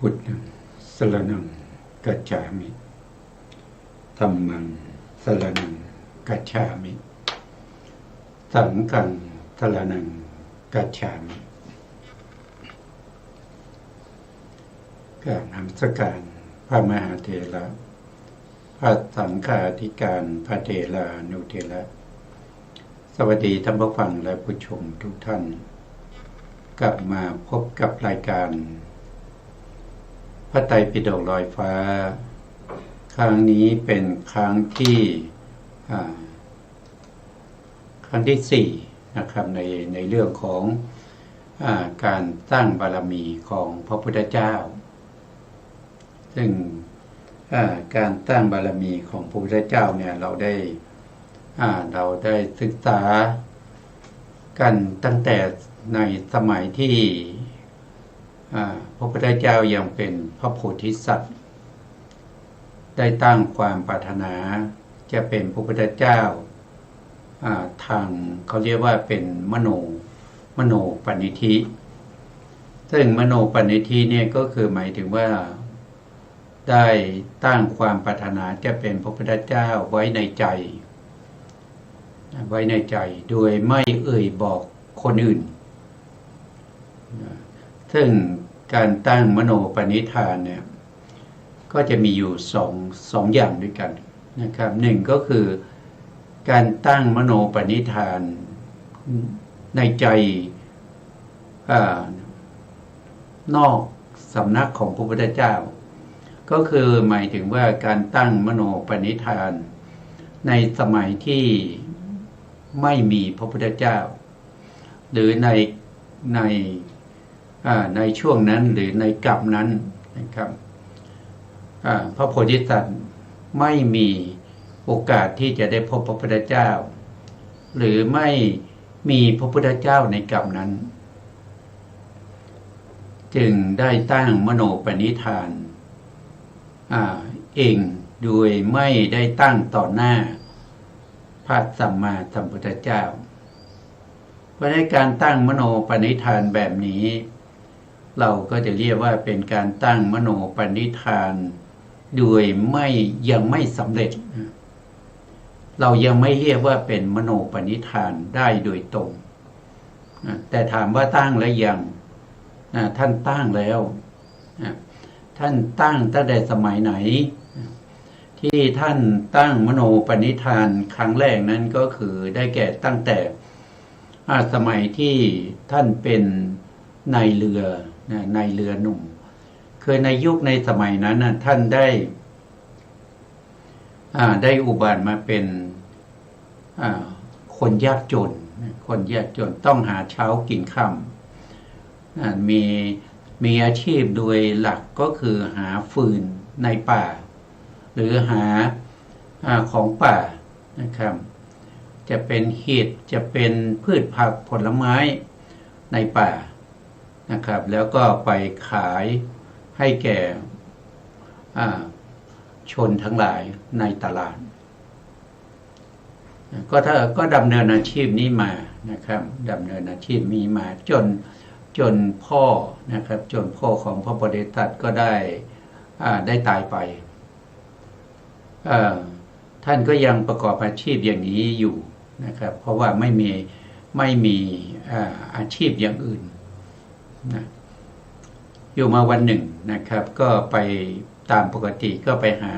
พุทธังสรณังกัจฉามิธัมมังสรณังกัจฉามิสังฆังสรณังกัจฉามิการนมัสการพระมหาเถระพระสังฆาธิการพระเถรานุเถระสวัสดีท่านผู้ฟังและผู้ชมทุกท่านกลับมาพบกับรายการพระไตรปิฎกลอยฟ้าครั้งนี้เป็นครั้งที่สี่นะครับในเรื่องของการสร้างบารมีของพระพุทธเจ้าซึ่งการสร้างบารมีของพระพุทธเจ้าเนี่ยเราได้ศึกษากันตั้งแต่ในสมัยที่พระพุทธเจ้ายังเป็นพระโพธิสัตว์ได้ตั้งความปรารถนาจะเป็นพระพุทธเจ้าทางเขาเรียกว่าเป็นมโนปณิธิซึ่งมโนปณิธิเนี่ยก็คือหมายถึงว่าได้ตั้งความปรารถนาจะเป็นพระพุทธเจ้าไว้ในใจโดยไม่เอ่ยบอกคนอื่นซึ่งการตั้งมโนปณิธานเนี่ยก็จะมีอยู่สองอย่างด้วยกันนะครับหนึ่งก็คือการตั้งมโนปณิธานในใจนอกสำนักของพระพุทธเจ้าก็คือหมายถึงว่าการตั้งมโนปณิธานในสมัยที่ไม่มีพระพุทธเจ้าหรือในช่วงนั้นหรือในกลับนั้นนะครับพระโพธิสัตว์ไม่มีโอกาสที่จะได้พบพระพุทธเจ้าหรือไม่มีพระพุทธเจ้าในกลับนั้นจึงได้ตั้งมโนปณิธานเองโดยไม่ได้ตั้งต่อหน้าพระสัมมาสัมพุทธเจ้าเพราะในการตั้งมโนปณิธานแบบนี้เราก็จะเรียกว่าเป็นการตั้งมโนปณิธานโดยยังไม่สำเร็จเรายังไม่เรียกว่าเป็นมโนปณิธานได้โดยตรงแต่ถามว่าตั้งแล้วยังท่านตั้งแล้วท่านตั้งตั้งแต่สมัยไหนที่ท่านตั้งมโนปณิธานครั้งแรกนั้นก็คือได้แก่ตั้งแต่สมัยที่ท่านเป็นนายเรือหนุ่มคือในยุคในสมัยนั้นท่านได้อุบัติมาเป็นคนยากจนต้องหาเช้ากินค่ำมีอาชีพโดยหลักก็คือหาฟืนในป่าหรือหาของป่านะครับจะเป็นเห็ดจะเป็นพืชผักผลไม้ในป่านะครับแล้วก็ไปขายให้แก่ชนทั้งหลายในตลาดก็ดำเนินอาชีพนี้มานะครับดำเนินอาชีพนี้มาจนพ่อนะครับจนพ่อของพระโพธิสัตว์ก็ได้ตายไปท่านก็ยังประกอบอาชีพอย่างนี้อยู่นะครับเพราะว่าไม่มีอาชีพอย่างอื่นนะอยู่มาวันหนึ่งนะครับก็ไปตามปกติก็ไปหา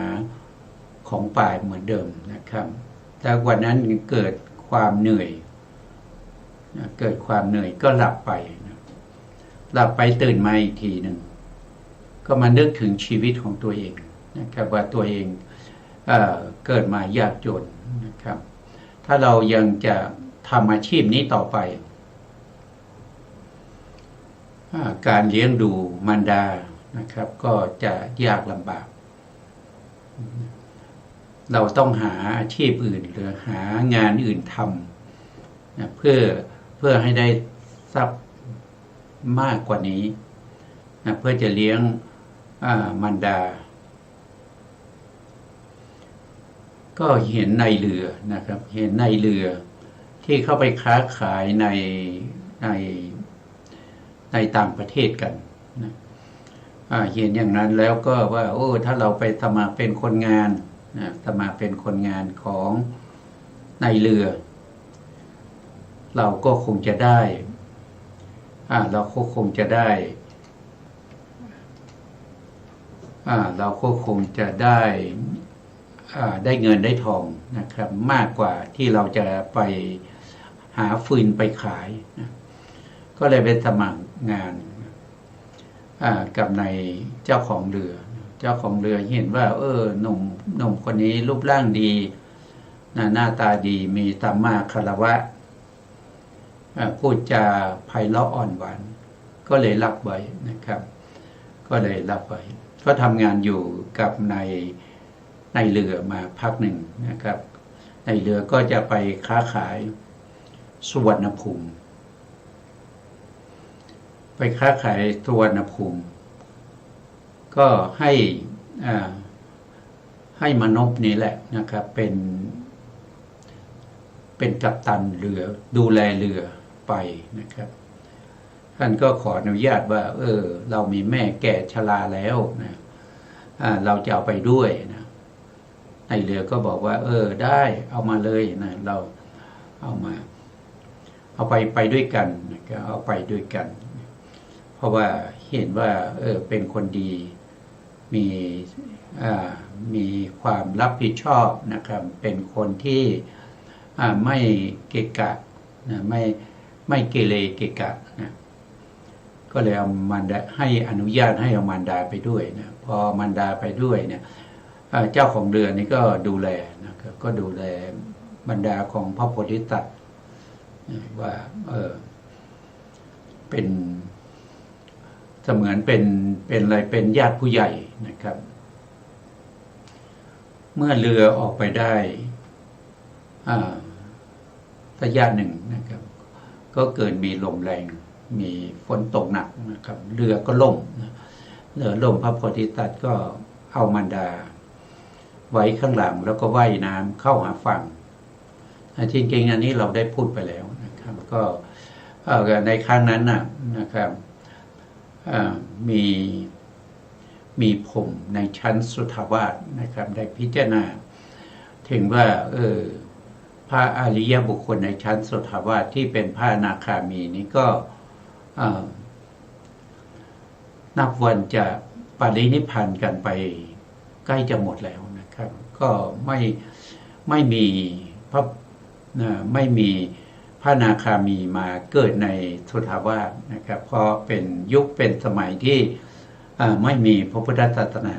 ของป่าเหมือนเดิมนะครับแต่วันนั้นเกิดความเหนื่อยก็หลับไปตื่นมาอีกทีหนึ่งก็มานึกถึงชีวิตของตัวเองนะครับว่าตัวเองเกิดมายากจนนะครับถ้าเรายังจะทำอาชีพนี้ต่อไปการเลี้ยงดูมารดานะครับก็จะยากลำบากเราต้องหาอาชีพอื่นหรือหางานอื่นทำนะเพื่อให้ได้ทรัพย์มากกว่านี้นะเพื่อจะเลี้ยงมารดาก็เห็นนายเรือนะครับเห็นนายเรือที่เข้าไปค้าขายในต่างประเทศกันนะ เห็นอย่างนั้นแล้วก็ว่าโอ้ถ้าเราไปสมัครเป็นคนงานนะสมัครเป็นคนงานของในเรือเราก็คงจะได้เราก็คงจะได้เราก็คงจะได้ได้เงินได้ทองนะครับมากกว่าที่เราจะไปหาฟืนไปขายนะก็เลยไปสมัครงานกับในเจ้าของเรือเจ้าของเรือเห็นว่าหนุ่มคนนี้รูปร่างดีหน้าตาดีมีสัมมาคารวะพูดจาไพเราะอ่อนหวานก็เลยรับไว้นะครับก็เลยรับไว้ก็ทำงานอยู่กับในเรือมาพักหนึ่งนะครับในเรือก็จะไปค้าขายสุวรรณภูมิไปค้าขายสุวรรณภูมิก็ให้มนพนี้แหละนะครับเป็นกัปตันเรือดูแลเรือไปนะครับท่านก็ขออนุญาตว่าเรามีแม่แก่ชราแล้วนะเราจะเอาไปด้วยนะในเรือก็บอกว่าได้เอามาเลยนะเราเอาไปด้วยกันนะก็เอาไปด้วยกัน เพราะว่าเห็นว่าเป็นคนดีมีความรับผิดชอบนะครับเป็นคนที่ไม่เกะกะนะไม่เกเรเกะกะนะก็เลยเอามารดาให้อนุญาตให้เอามารดาไปด้วยนะพอมารดาไปด้วยเนี่ยเจ้าของเรือนี่ก็ดูแลนะครับก็ดูแลบรรดาของพระโพธิสัตว์ว่าเป็นเสมือนเป็นอะไรเป็นญาติผู้ใหญ่นะครับ เมื่อเรือออกไปได้ระยะหนึ่งนะครับก็เกิดมีลมแรงมีฝนตกหนักนะครับเรือก็ล่มเรือล่มพระโพธิสัตว์ก็เอามารดาไว้ข้างหลังแล้วก็ว่ายน้ำเข้าหาฝั่งจริงๆอันนี้เราได้พูดไปแล้วนะครับก็ในครั้งนั้นนะครับมีผมในชั้นสุทธาวาสนะครับได้พิจารณาถึงว่าพระอริยบุคคลในชั้นสุทธาวาสที่เป็นพระอนาคามีนี้ก็นับวันจะปรินิพพานกันไปใกล้จะหมดแล้วนะครับก็ไม่มีพระอนาคามีมาเกิดในสุทธาวาสนะครับเพราะเป็นยุคเป็นสมัยที่ไม่มีพระพุทธศาสนา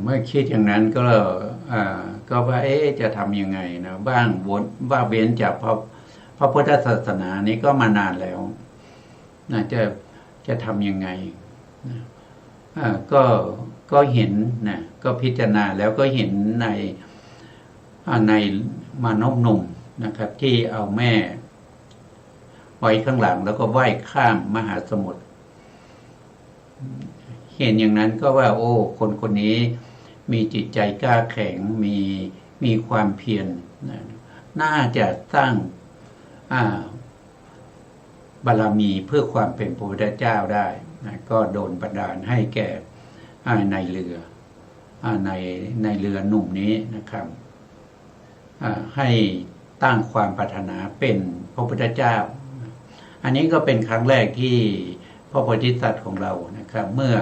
เมื่อคิดอย่างนั้นก็ว่าจะทำยังไงนะว่าเว้นจากพระพุทธศาสนานี้ก็มานานแล้วนะจะทำยังไงนะก็เห็นนะก็พิจารณาแล้วก็เห็นในมานพหนุ่มนะครับที่เอาแม่ไว้ข้างหลังแล้วก็ว่ายข้ามมหาสมุทรเห็นอย่างนั้นก็ว่าคนนี้มีจิตใจกล้าแข็งมีความเพียรน่าจะสร้างบารมีเพื่อความเป็นพระพุทธเจ้าได้นะก็โดนบันดาลให้แก่ในเรือในเรือหนุ่มนี้นะครับให้ตั้งความปรารถนาเป็นพระพุทธเจ้าอันนี้ก็เป็นครั้งแรกที่พระโพธิสัตว์ของเรานะครับเมื่อ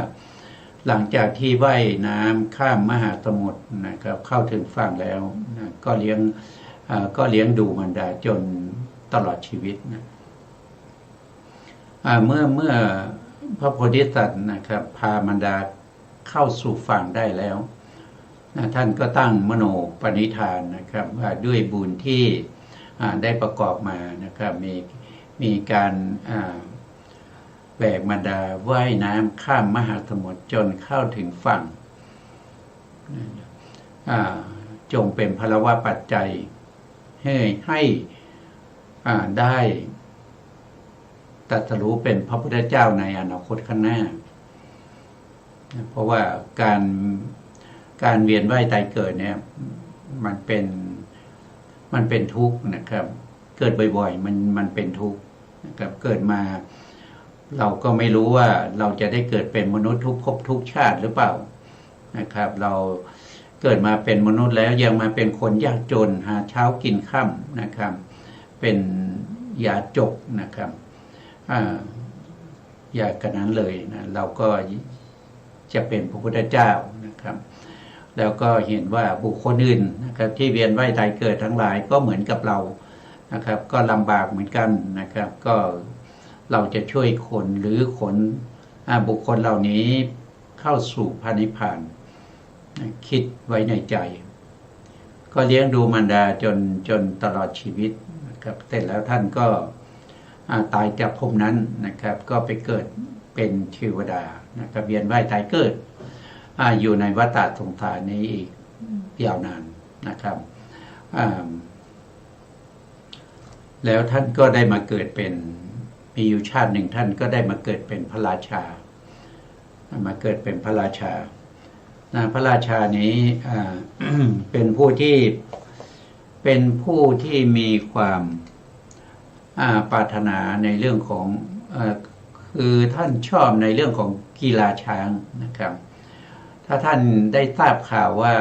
หลังจากที่ว่ายน้ำข้ามมหาสมุทรนะครับเข้าถึงฝั่งแล้วนะก็เลี้ยงดูมารดาจนตลอดชีวิตนะเมื่อพระโพธิสัตว์นะครับพามารดาเข้าสู่ฝั่งได้แล้วนะท่านก็ตั้งมโนปณิธานนะครับว่าด้วยบุญที่ได้ประกอบมานะครับมีการแบกมารดาว่ายน้ำข้ามมหาสมุทรจนเข้าถึงฝั่งจงเป็นพลวะปัจจัยให้ได้ตรัสรู้เป็นพระพุทธเจ้าในอนาคตข้างหน้าเพราะว่าการเวียนว่ายตายเกิดเนี่ยมันเป็นทุกข์นะครับเกิดบ่อยๆมันเป็นทุกข์นะครับเกิดมา เราก็ไม่รู้ว่าเราจะได้เกิดเป็นมนุษย์ทุกภพทุกชาติหรือเปล่านะครับเราเกิดมาเป็นมนุษย์แล้วยังมาเป็นคนยากจนหาเช้ากินค่ำนะครับเป็นยาจกนะครับอยากกันนั้นเลยนะเราก็จะเป็นพระพุทธเจ้านะครับแล้วก็เห็นว่าบุคคลอื่นนะครับที่เวียนว่ายตายเกิดทั้งหลายก็เหมือนกับเรานะครับก็ลำบากเหมือนกันนะครับก็เราจะช่วยคนหรือคนบุคคลเหล่านี้เข้าสู่พระนิพพานคิดไว้ในใจก็เลี้ยงดูมารดาจนตลอดชีวิตนะครับแต่แล้วท่านก็ตายจากภพนั้นนะครับก็ไปเกิดเป็นเทวดานะครับเวียนว่ายตายเกิดอยู่ในวัฏสงสารนี้อีกยาวนานนะครับแล้วท่านก็ได้มาเกิดเป็นมีอยู่ชาติหนึ่งท่านก็ได้มาเกิดเป็นพระราชามาเกิดเป็นพระราชาพระราชานี้เป็นผู้ที่มีความปรารถนาในเรื่องของคือท่านชอบในเรื่องของกีฬาช้างนะครับถ้าท่านได้ทราบข่าวว่า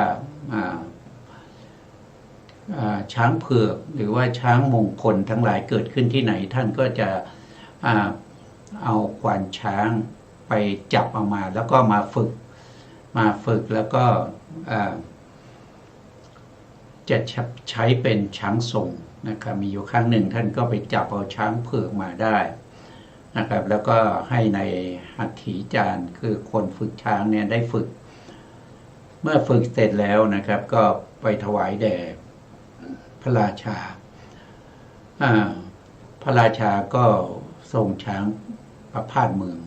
ช้างเผือกหรือว่าช้างมงคลทั้งหลายเกิดขึ้นที่ไหนท่านก็จะเอาควานช้างไปจับออกมาแล้วก็มาฝึกแล้วก็จะใช้เป็นช้างทรงนะครับมีอยู่ครั้งหนึ่งท่านก็ไปจับเอาช้างเผือกมาได้นะครับแล้วก็ให้ในหัตถีจารย์คือคนฝึกช้างเนี่ยได้ฝึกเมื่อฝึกเสร็จแล้วนะครับก็ไปถวายแด่พระราชาพระราชาก็ทรงช้างประพาสเมือง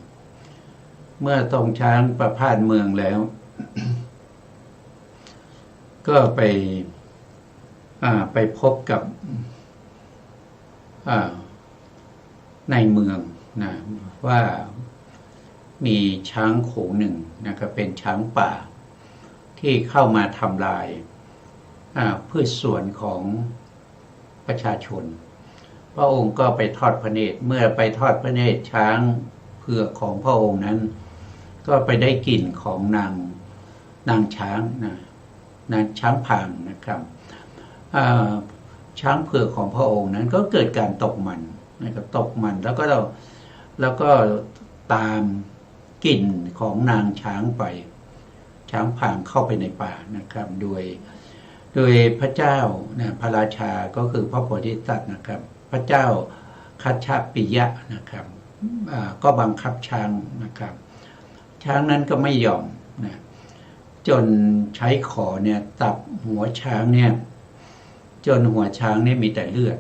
เมื่อทรงช้างประพาสเมืองแล้ว ก็ไปพบกับในเมืองนะว่ามีช้างโขงหนึ่งนะครับเป็นช้างป่าที่เข้ามาทำลายพืชสวนของประชาชนพระองค์ก็ไปทอดพระเนตรเมื่อไปทอดพระเนตรช้างเผือกของพระองค์นั้นก็ไปได้กลิ่นของนางช้างนางช้างพางนะครับช้างเผือกของพระองค์นั้นก็เกิดการตกมันนะครับตกมันแล้วก็ตามกลิ่นของนางช้างไปช้างพางเข้าไปในป่านะครับโดยพระเจ้าพระราชาก็คือพระโพธิสัตว์นะครับพระเจ้าคัชชปิยะนะครับก็บังคับช้างนะครับช้างนั้นก็ไม่ยอมนะจนใช้ขอเนี่ยตับหัวช้างเนี่ยจนหัวช้างเนี่ยมีแต่เลือด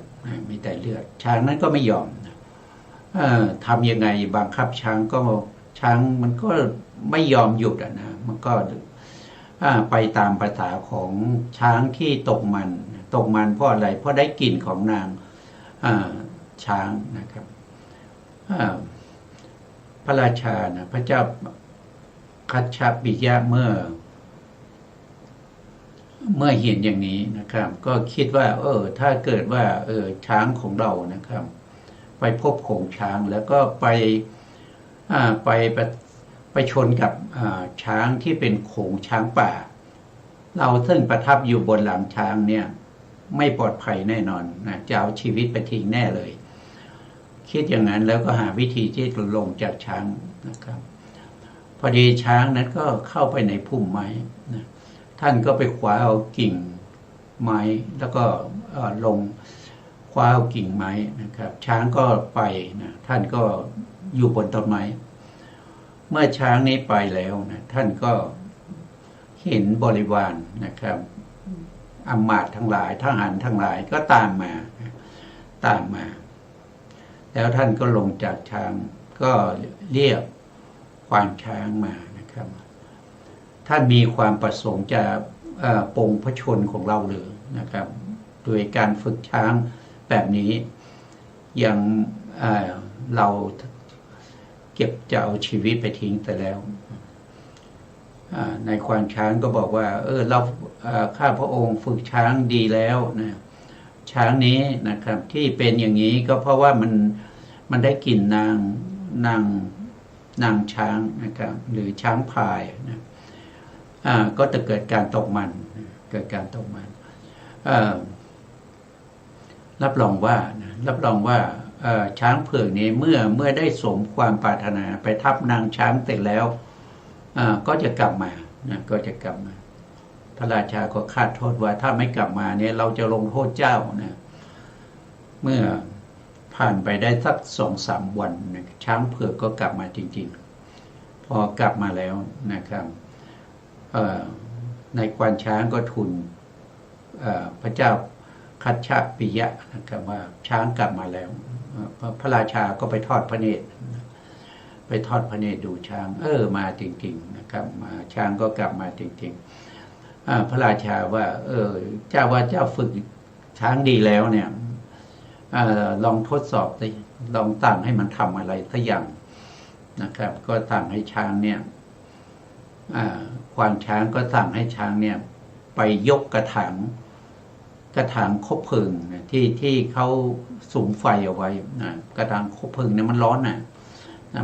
ช้างนั้นก็ไม่ยอมทำยังไงบังคับช้างมันก็ไม่ยอมหยุดนะมันก็ไปตามภาษาของช้างที่ตกมันเพราะอะไรเพราะได้กลิ่นของนางช้างนะครับพระราชานะพระเจ้าคัชชปิยะเมื่อเห็นอย่างนี้นะครับก็คิดว่าถ้าเกิดว่าช้างของเรานะครับไปพบโขงช้างแล้วก็ไปชนกับช้างที่เป็นโขงช้างป่าเราซึ่งประทับอยู่บนหลังช้างเนี่ยไม่ปลอดภัยแน่นอนนะจะเอาชีวิตไปทิ้งแน่เลยคิดอย่างนั้นแล้วก็หาวิธีที่จะลงจากช้างนะครับพอดีช้างนั้นก็เข้าไปในพุ่มไม้นะท่านก็ไปคว้าเอากิ่งไม้แล้วก็ลงคว้าเอากิ่งไม้นะครับช้างก็ไปนะท่านก็อยู่บนต้นไม้เมื่อช้างนี้ไปแล้วนะท่านก็เห็นบริวารนะครับอำมาตย์ทั้งหลายทหารทั้งหลายก็ตามมาแล้วท่านก็ลงจากช้างก็เรียกควานช้างมานะครับท่านมีความประสงค์จะปลงพระชนของเราหรือนะครับโดยการฝึกช้างแบบนี้ยังเราเก็บจะเอาชีวิตไปทิ้งแต่แล้วในควานช้างก็บอกว่าเราข้าพระองค์ฝึกช้างดีแล้วนะช้างนี้นะครับที่เป็นอย่างนี้ก็เพราะว่ามันได้กลิ่น นางช้างนะครับหรือช้างพายนะก็จะเกิดการตกมันเกิดการตกมันรับรองว่าช้างเผือกนี้เมื่อได้สมความปรารถนาไปทับนางช้างเสร็จแล้วก็จะกลับมานะก็จะกลับมาพระราชาก็คาดโทษว่าถ้าไม่กลับมาเนี่ยเราจะลงโทษเจ้านะเมื่อผ่านไปได้สัก2-3 วันนะช้างเผือกก็กลับมาจริงๆพอกลับมาแล้วนะครับในควานช้างก็ทูลพระเจ้าคัชชะปิยะนะครับว่าช้างกลับมาแล้วพระราชาก็ไปทอดพระเนตรดูช้างมาจริงๆนะครับมาช้างก็กลับมาจริงๆพระราชาว่าเจ้าฝึกช้างดีแล้วเนี่ยลองทดสอบสิลองสั่งให้มันทำอะไรสักอย่างนะครับก็สั่งให้ช้างเนี่ยควานช้างก็สั่งให้ช้างเนี่ยไปยกกระถางคบเพลิงที่เขาสุมไฟเอาไว้นะกระถางคบเพลิงเนี่ยมันร้อน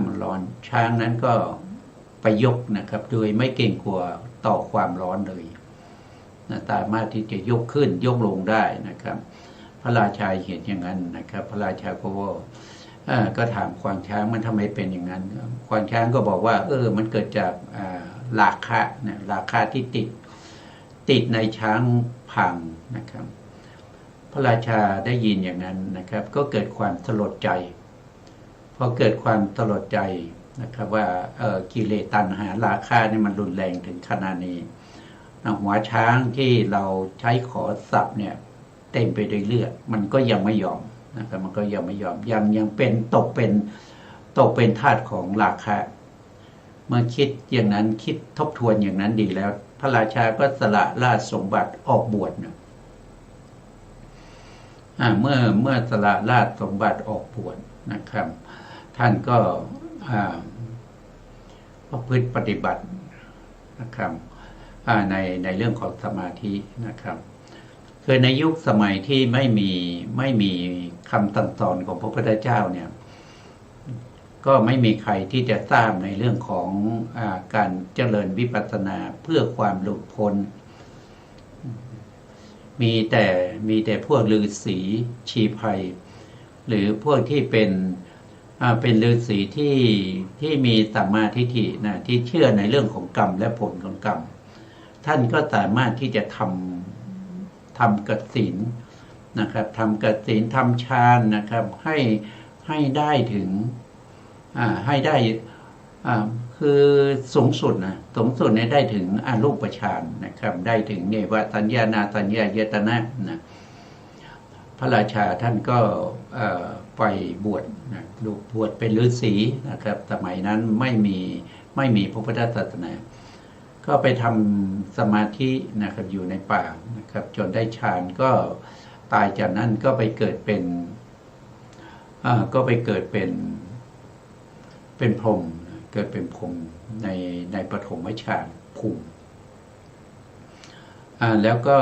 มันร้อนช้างนั้นก็ไปยกนะครับโดยไม่เกรงกลัวต่อความร้อนเลยนะสามารถที่จะยกขึ้นยกลงได้นะครับพระราชาเห็นอย่างนั้นนะครับพระราชาก็ว่าก็ถามควานช้างมันทำไมเป็นอย่างนั้นควานช้างก็บอกว่ามันเกิดจากราคะนะราคะที่ติดในช้างพังนะครับพระราชาได้ยินอย่างนั้นนะครับก็เกิดความสลดใจพอเกิดความสลดใจนะครับว่ากิเลสตัณหาราคะนี่มันรุนแรงถึงขนาดนี้หัวช้างที่เราใช้ขอสับเนี่ยเต็มไปด้วยเลือดมันก็ยังไม่ยอมนะครับมันก็ยังไม่ยอมยังเป็นตกเป็นทาสของราคะเมื่อคิดอย่างนั้นคิดทบทวนอย่างนั้นดีแล้วพระราชาก็สละราชสมบัติออกบวชนะเมื่อสละราชสมบัติออกบวชนะครับท่านก็ประพฤติปฏิบัตินะครับในเรื่องของสมาธินะครับคือในยุคสมัยที่ไม่มีคำสั่งสอนของพระพุทธเจ้าเนี่ยก็ไม่มีใครที่จะทราบในเรื่องของการเจริญวิปัสสนาเพื่อความหลุดพ้นมีแต่พวกฤาษีชีไพรหรือพวกที่เป็นฤาษีที่มีสัมมาทิฏฐินะที่เชื่อในเรื่องของกรรมและผลของกรรมท่านก็สามารถที่จะทำกสิณนะครับทำกสิณทำฌานนะครับให้ได้ถึงให้ได้คือสูงสุดเนี่ยได้ถึงอรูปฌานนะครับได้ถึงเนวสัญญานาสัญญายตนะนะพระราชาท่านก็ไปบวชนะบวชเป็นฤาษีนะครับสมัยนั้นไม่มีพระพุทธศาสนาก็ไปทำสมาธินะครับอยู่ในป่านะครับจนได้ฌานก็ตายจากนั้นก็ไปเกิดเป็นพรหมเกิดเป็นพรหมในปฐมฌานภูมิแล้วก็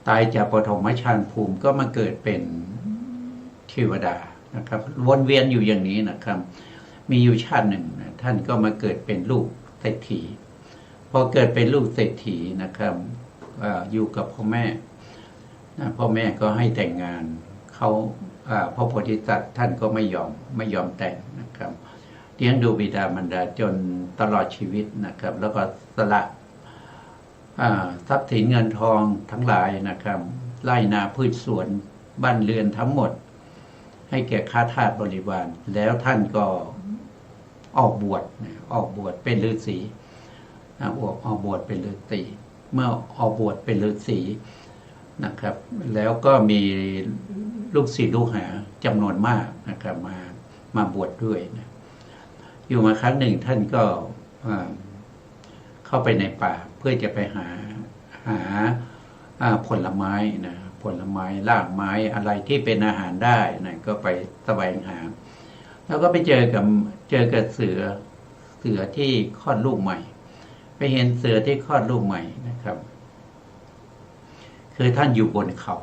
ตายจากปฐมฌานภูมิก็มาเกิดเป็นเทวดานะครับวนเวียนอยู่อย่างนี้นะครับมีอยู่ชาติหนึ่งนะท่านก็มาเกิดเป็นลูกเศรษฐีพอเกิดเป็นลูกเศรษฐีนะครับอยู่กับพ่อแม่พ่อแม่ก็ให้แต่งงานเขาพระโพธิสัตว์ท่านก็ไม่ยอมแต่งนะครับเลี้ยงดูบิดามารดาจนตลอดชีวิตนะครับแล้วก็สละทรัพย์สินเงินทองทั้งหลายนะครับไร่นาพืชสวนบ้านเรือนทั้งหมดให้แก่ข้าทาสบริวารแล้วท่านก็ออกบวชเป็นฤาษีออกบวชเป็นฤาษีเมื่อออกบวชเป็นฤาษีนะครับแล้วก็มีลูกศิษย์ลูกหาจำนวนมากนะครับมาบวชด้วยนะอยู่มาครั้งหนึ่งท่านก็เข้าไปในป่าเพื่อจะไปหาผลไม้นะผลไม้รากไม้อะไรที่เป็นอาหารได้นะก็ไปแสวงหาแล้วก็ไปเจอกับเสือที่คลอดลูกใหม่ไปเห็นเสือที่คลอดลูกใหม่นะครับคือท่านอยู่บนเขา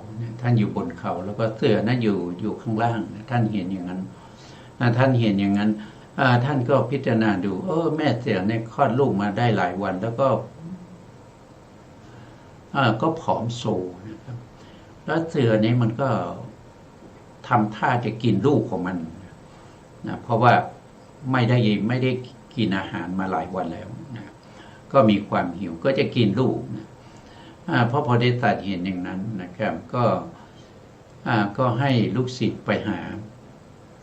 แล้วก็เสือนั้นอยู่ข้างล่างท่านเห็นอย่างนั้นท่านเห็นอย่างนั้น ท่านก็พิจารณาดูแม่เสือเนี่ยคลอดลูกมาได้หลายวัน แล้วก็ผอมโซนะครับแล้วเสือนี้มันก็ทำท่าจะกินลูกของมันนะเพราะว่าไม่ได้กินอาหารมาหลายวันแล้วนะก็มีความหิวก็จะกินลูกนะพระโพธิสัตว์เห็นอย่างนั้นนะครับก็ให้ลูกศิษย์ไปหา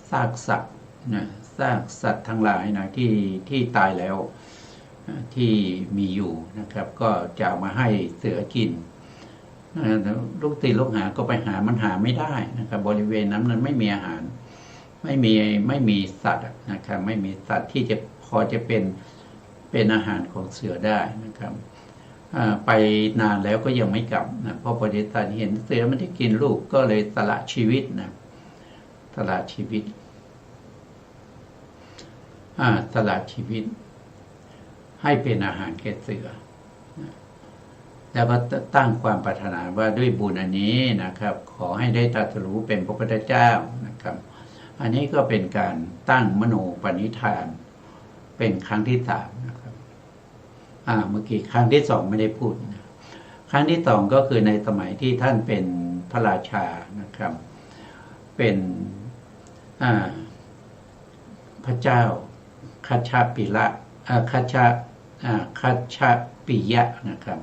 ซากสัตว์นะซากสัตว์ทั้งหลายนะที่ตายแล้วที่มีอยู่นะครับก็จะเอามาให้เสือกินลูกศิษย์ลูกหาก็ไปหามันหาไม่ได้นะครับบริเวณนั้นมันไม่มีอาหารไม่มีสัตว์นะครับไม่มีสัตว์ที่จะพอจะเป็นอาหารของเสือได้นะครับไปนานแล้วก็ยังไม่กลับนะเพราะพระโพธิสัตว์เห็นเสือมันได้กินลูกก็เลยสละชีวิตนะสละชีวิตสละชีวิตให้เป็นอาหารแก่เสือแล้วก็ตั้งความปรารถนาว่าด้วยบุญอันนี้นะครับขอให้ได้ตรัสรู้เป็นพระพุทธเจ้านะครับอันนี้ก็เป็นการตั้งมโนปณิธานเป็นครั้งที่3นะครับเมื่อกี้ครั้งที่2ไม่ได้พูดนะครั้งที่2ก็คือในสมัยที่ท่านเป็นพระราชานะครับเป็นพระเจ้าคัชชาปิละคัชชาปิยะนะครับ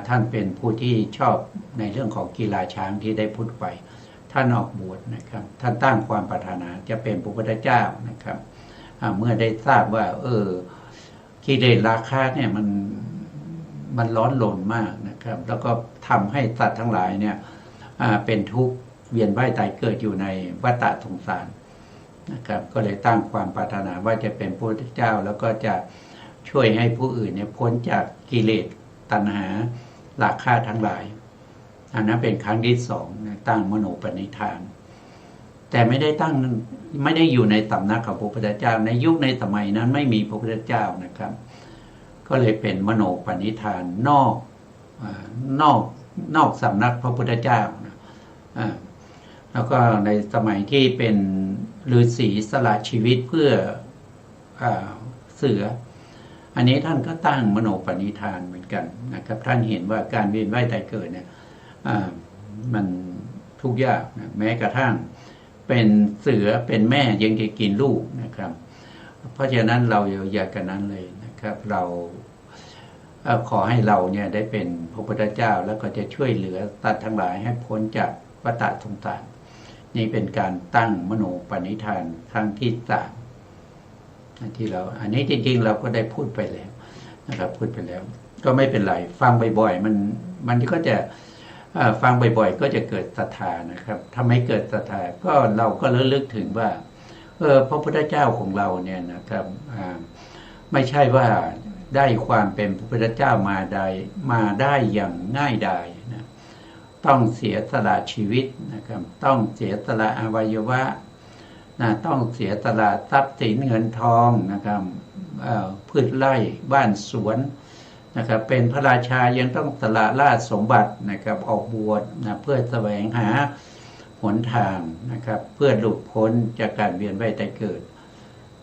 ท่านเป็นผู้ที่ชอบในเรื่องของกีฬาช้างที่ได้พูดไปท่านออกบวชนะครับท่านตั้งความปรารถนาจะเป็นพระพุทธเจ้านะครับเมื่อได้ทราบว่ากิเลสราคะเนี่ยมันร้อนรนมากนะครับแล้วก็ทำให้สัตว์ทั้งหลายเนี่ยเป็นทุกข์เวียนว่ายตายเกิดอยู่ในวัฏสงสารนะครับก็เลยตั้งความปรารถนาว่าจะเป็นพระพุทธเจ้าแล้วก็จะช่วยให้ผู้อื่นเนี่ยพ้นจากกิเลสตัณหาราคะทั้งหลายอันนั้นเป็นครั้งที่2นะตั้งมโนปณิธานแต่ไม่ได้อยู่ในสำนักของพระพุทธเจ้าในยุคในสมัยนั้นไม่มีพระพุทธเจ้านะครับก็เลยเป็นมโนปณิธานนอกสำนักพระพุทธเจ้านะแล้วก็ในสมัยที่เป็นฤาษีสละชีวิตเพื่อเสืออันนี้ท่านก็ตั้งมโนปณิธานเหมือนกันนะครับท่านเห็นว่าการเวียนว่ายตายเกิดเนี่ยมันทุกข์ยากนะแม้กระทั่งเป็นเสือเป็นแม่ยังจะกินลูกนะครับเพราะฉะนั้นเราอย่ากันนั้นเลยนะครับเราขอให้เราเนี่ยได้เป็นพระพุทธเจ้าแล้วก็จะช่วยเหลือสัตว์ทั้งหลายให้พ้นจากวัฏสงสารนี่เป็นการตั้งมโนปณิธานครั้งที่3ที่เราอันนี้จริงๆเราก็ได้พูดไปแล้วนะครับพูดไปแล้วก็ไม่เป็นไรฟังบ่อยๆมันก็จะฟังบ่อยๆก็จะเกิดศรัทธานะครับถ้าไม่เกิดศรัทธาก็เราก็ระลึกถึงว่าพระพุทธเจ้าของเราเนี่ยนะครับไม่ใช่ว่าได้ความเป็นพระพุทธเจ้ามาได้อย่างง่ายดายนะต้องเสียสละชีวิตนะครับต้องเสียสละอวัยวะต้องเสียสละทรัพย์สินเงินทองนะครับพืชไร่บ้านสวนนะครับเป็นพระราชายังต้องสละราชสมบัตินะครับออกบวชนะเพื่อแสวงหาหนทางนะครับเพื่อหลุดพ้นจากการเวียนว่ายตายเกิด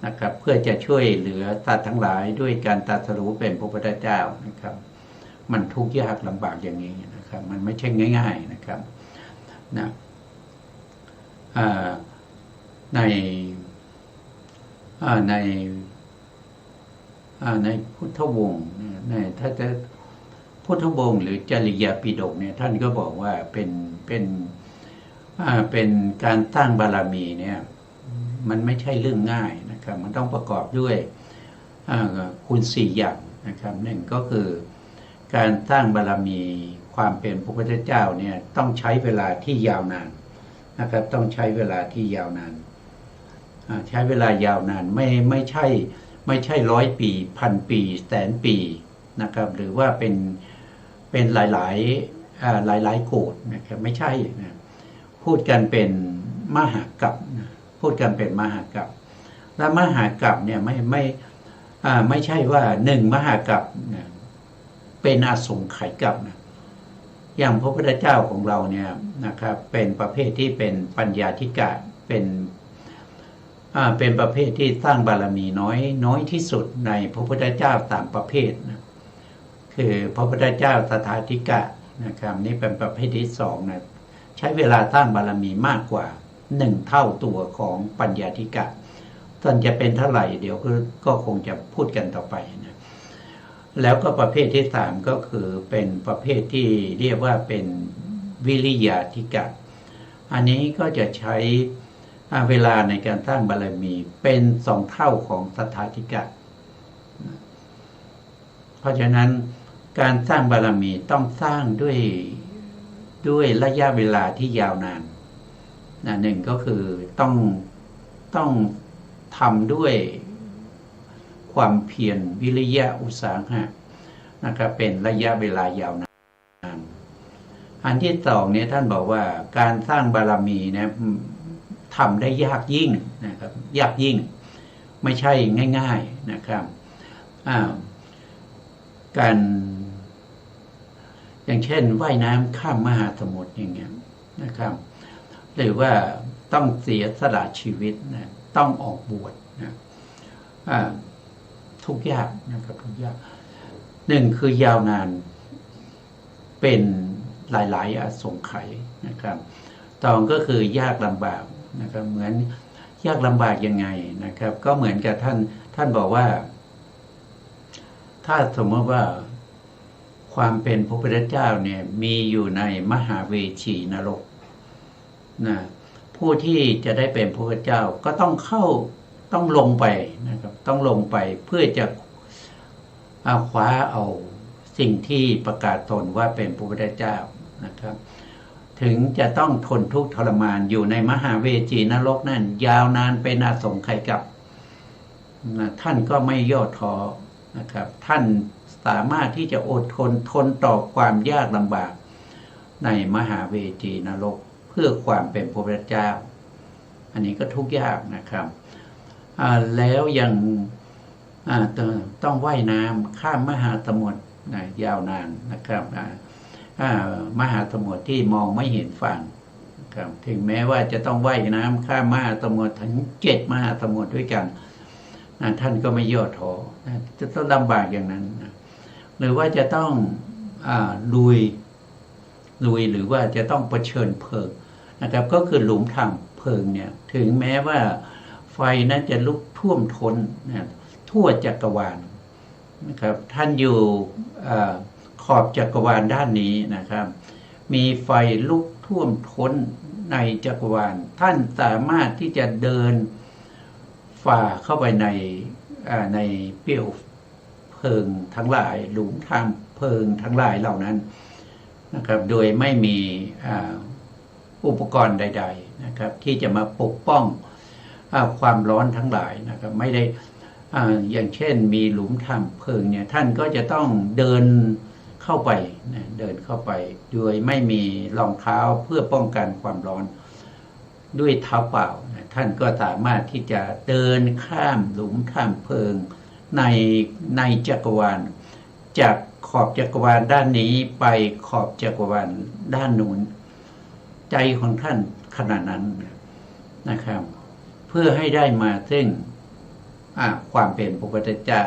นะครับเพื่อจะช่วยเหลือสัตว์ทั้งหลายด้วยการตรัสรู้เป็นพระพุทธเจ้านะครับมันทุกข์ยากลำบากอย่างนี้นะครับมันไม่ใช่ง่ายๆนะครับนะในพุทธวงศ์ถ้าจะพุทธวงศ์หรือจริยปิฎกเนี่ยท่านก็บอกว่าเป็นการตั้งบารมีเนี่ยมันไม่ใช่เรื่องง่ายนะครับมันต้องประกอบด้วยคุณ4อย่างนะครับหนึ่งก็คือการสร้างบารมีความเป็นพระพุทธเจ้าเนี่ยต้องใช้เวลาที่ยาวนานนะครับต้องใช้เวลาที่ยาวนานใช้เวลายาวนานไม่ใช่100 ปี1,000 ปี100,000 ปีนะครับหรือว่าเป็นหลายโกฏนะครับไม่ใช่นะพูดกันเป็นมหากัปนะพูดกันเป็นมหากัปและมหากัปเนี่ยไม่ใช่ว่า1 มหากัปนะเป็นอสงไขยกัปนะอย่างพระพุทธเจ้าของเราเนี่ยนะครับเป็นประเภทที่เป็นปัญญาธิกะเป็น เป็นประเภทที่สร้างบารมีน้อยที่สุดในพระพุทธเจ้า3ประเภทนะคือพระพุทธเจ้าสถาธิกะนะครับนี่เป็นประเภทที่2นะใช้เวลาสร้างบารมีมากกว่า1เท่าตัวของปัญญาธิกะส่วนจะเป็นเท่าไหร่เดี๋ยวก็คงจะพูดกันต่อไปนะแล้วก็ประเภทที่3ก็คือเป็นประเภทที่เรียกว่าเป็นวิริยาธิกะอันนี้ก็จะใช้เวลาในการสร้างบารมีเป็น2เท่าของสถาธิกะเพราะฉะนั้นการสร้างบารมีต้องสร้างด้วยระยะเวลาที่ยาวนานหนึ่งก็คือต้องทำด้วยความเพียรวิริยะอุตสาหะนะครับเป็นระยะเวลายาวนานอันที่2เนี่ยท่านบอกว่าการสร้างบารมีนะทำได้ยากยิ่งนะครับยากยิ่งไม่ใช่ง่ายๆนะครับการอย่างเช่นว่ายน้ำข้ามมหาสมุทรอย่างเงี้ยนะครับหรือว่าต้องเสียสละชีวิตนะต้องออกบวชนะทุกยากนะครับทุกยากหนึ่งคือยาวนานเป็นหลายๆอสงไขยนะครับสองก็คือยากลำบากนะครับเหมือนยากลำบากยังไงนะครับก็เหมือนกับท่านบอกว่าถ้าสมมติว่าความเป็นพระพุทธเจ้าเนี่ยมีอยู่ในมหาเวชีนรกนะผู้ที่จะได้เป็นพระพุทธเจ้าก็ต้องลงไปนะครับต้องลงไปเพื่อจะคว้าเอาสิ่งที่ประกาศตนว่าเป็นพระพุทธเจ้านะครับถึงจะต้องทนทุกข์ทรมานอยู่ในมหาเวจีนรกนั่นยาวนานเป็นอาสงไขยกับท่านก็ไม่ย่อท้อนะครับท่านสามารถที่จะอดทนต่อความยากลำบากในมหาเวจีนรกเพื่อความเป็นพระพุทธเจ้าอันนี้ก็ทุกข์ยากนะครับแล้วยังต้องว่ายน้ำข้ามมหาสมุทรยาวนานนะครับมหาสมุทรที่มองไม่เห็นฝั่งครับถึงแม้ว่าจะต้องว่ายน้ำข้ามมหาสมุทรถึง7มหาสมุทรด้วยกันท่านก็ไม่ย่อท้อจะต้องลำบากอย่างนั้นหรือว่าจะต้องลุยหรือว่าจะต้องเผชิญเพลิงนะครับก็คือหลุมฐานเพลิงเนี่ยถึงแม้ว่าไฟนั้นจะลุกท่วมท้นนะทั่วจักรวาลนะครับท่านอยู่ขอบจักรวาลด้านนี้นะครับมีไฟลุกท่วมท้นในจักรวาลท่านสามารถที่จะเดินฝ่าเข้าไปในเปลวเพลิงทั้งหลายหลุมฐานเพลิงทั้งหลายเหล่านั้นนะครับโดยไม่มีอุปกรณ์ใดๆนะครับที่จะมาปกป้องความร้อนทั้งหลายนะครับไม่ได้อย่างเช่นมีหลุมฐานเพลิงเนี่ยท่านก็จะต้องเดินเข้าไปนะเดินเข้าไปโดยไม่มีรองเท้าเพื่อป้องกันความร้อนด้วยเท้าเปล่านะท่านก็สามารถที่จะเดินข้ามหลุมฐานเพลิงในจักรวาลจากขอบจักรวาลด้านนี้ไปขอบจักรวาลด้านนู้นใจของท่านขนาดนั้นนะครับเพื่อให้ได้มาซึ่งความเป็นพระพุทธเจ้า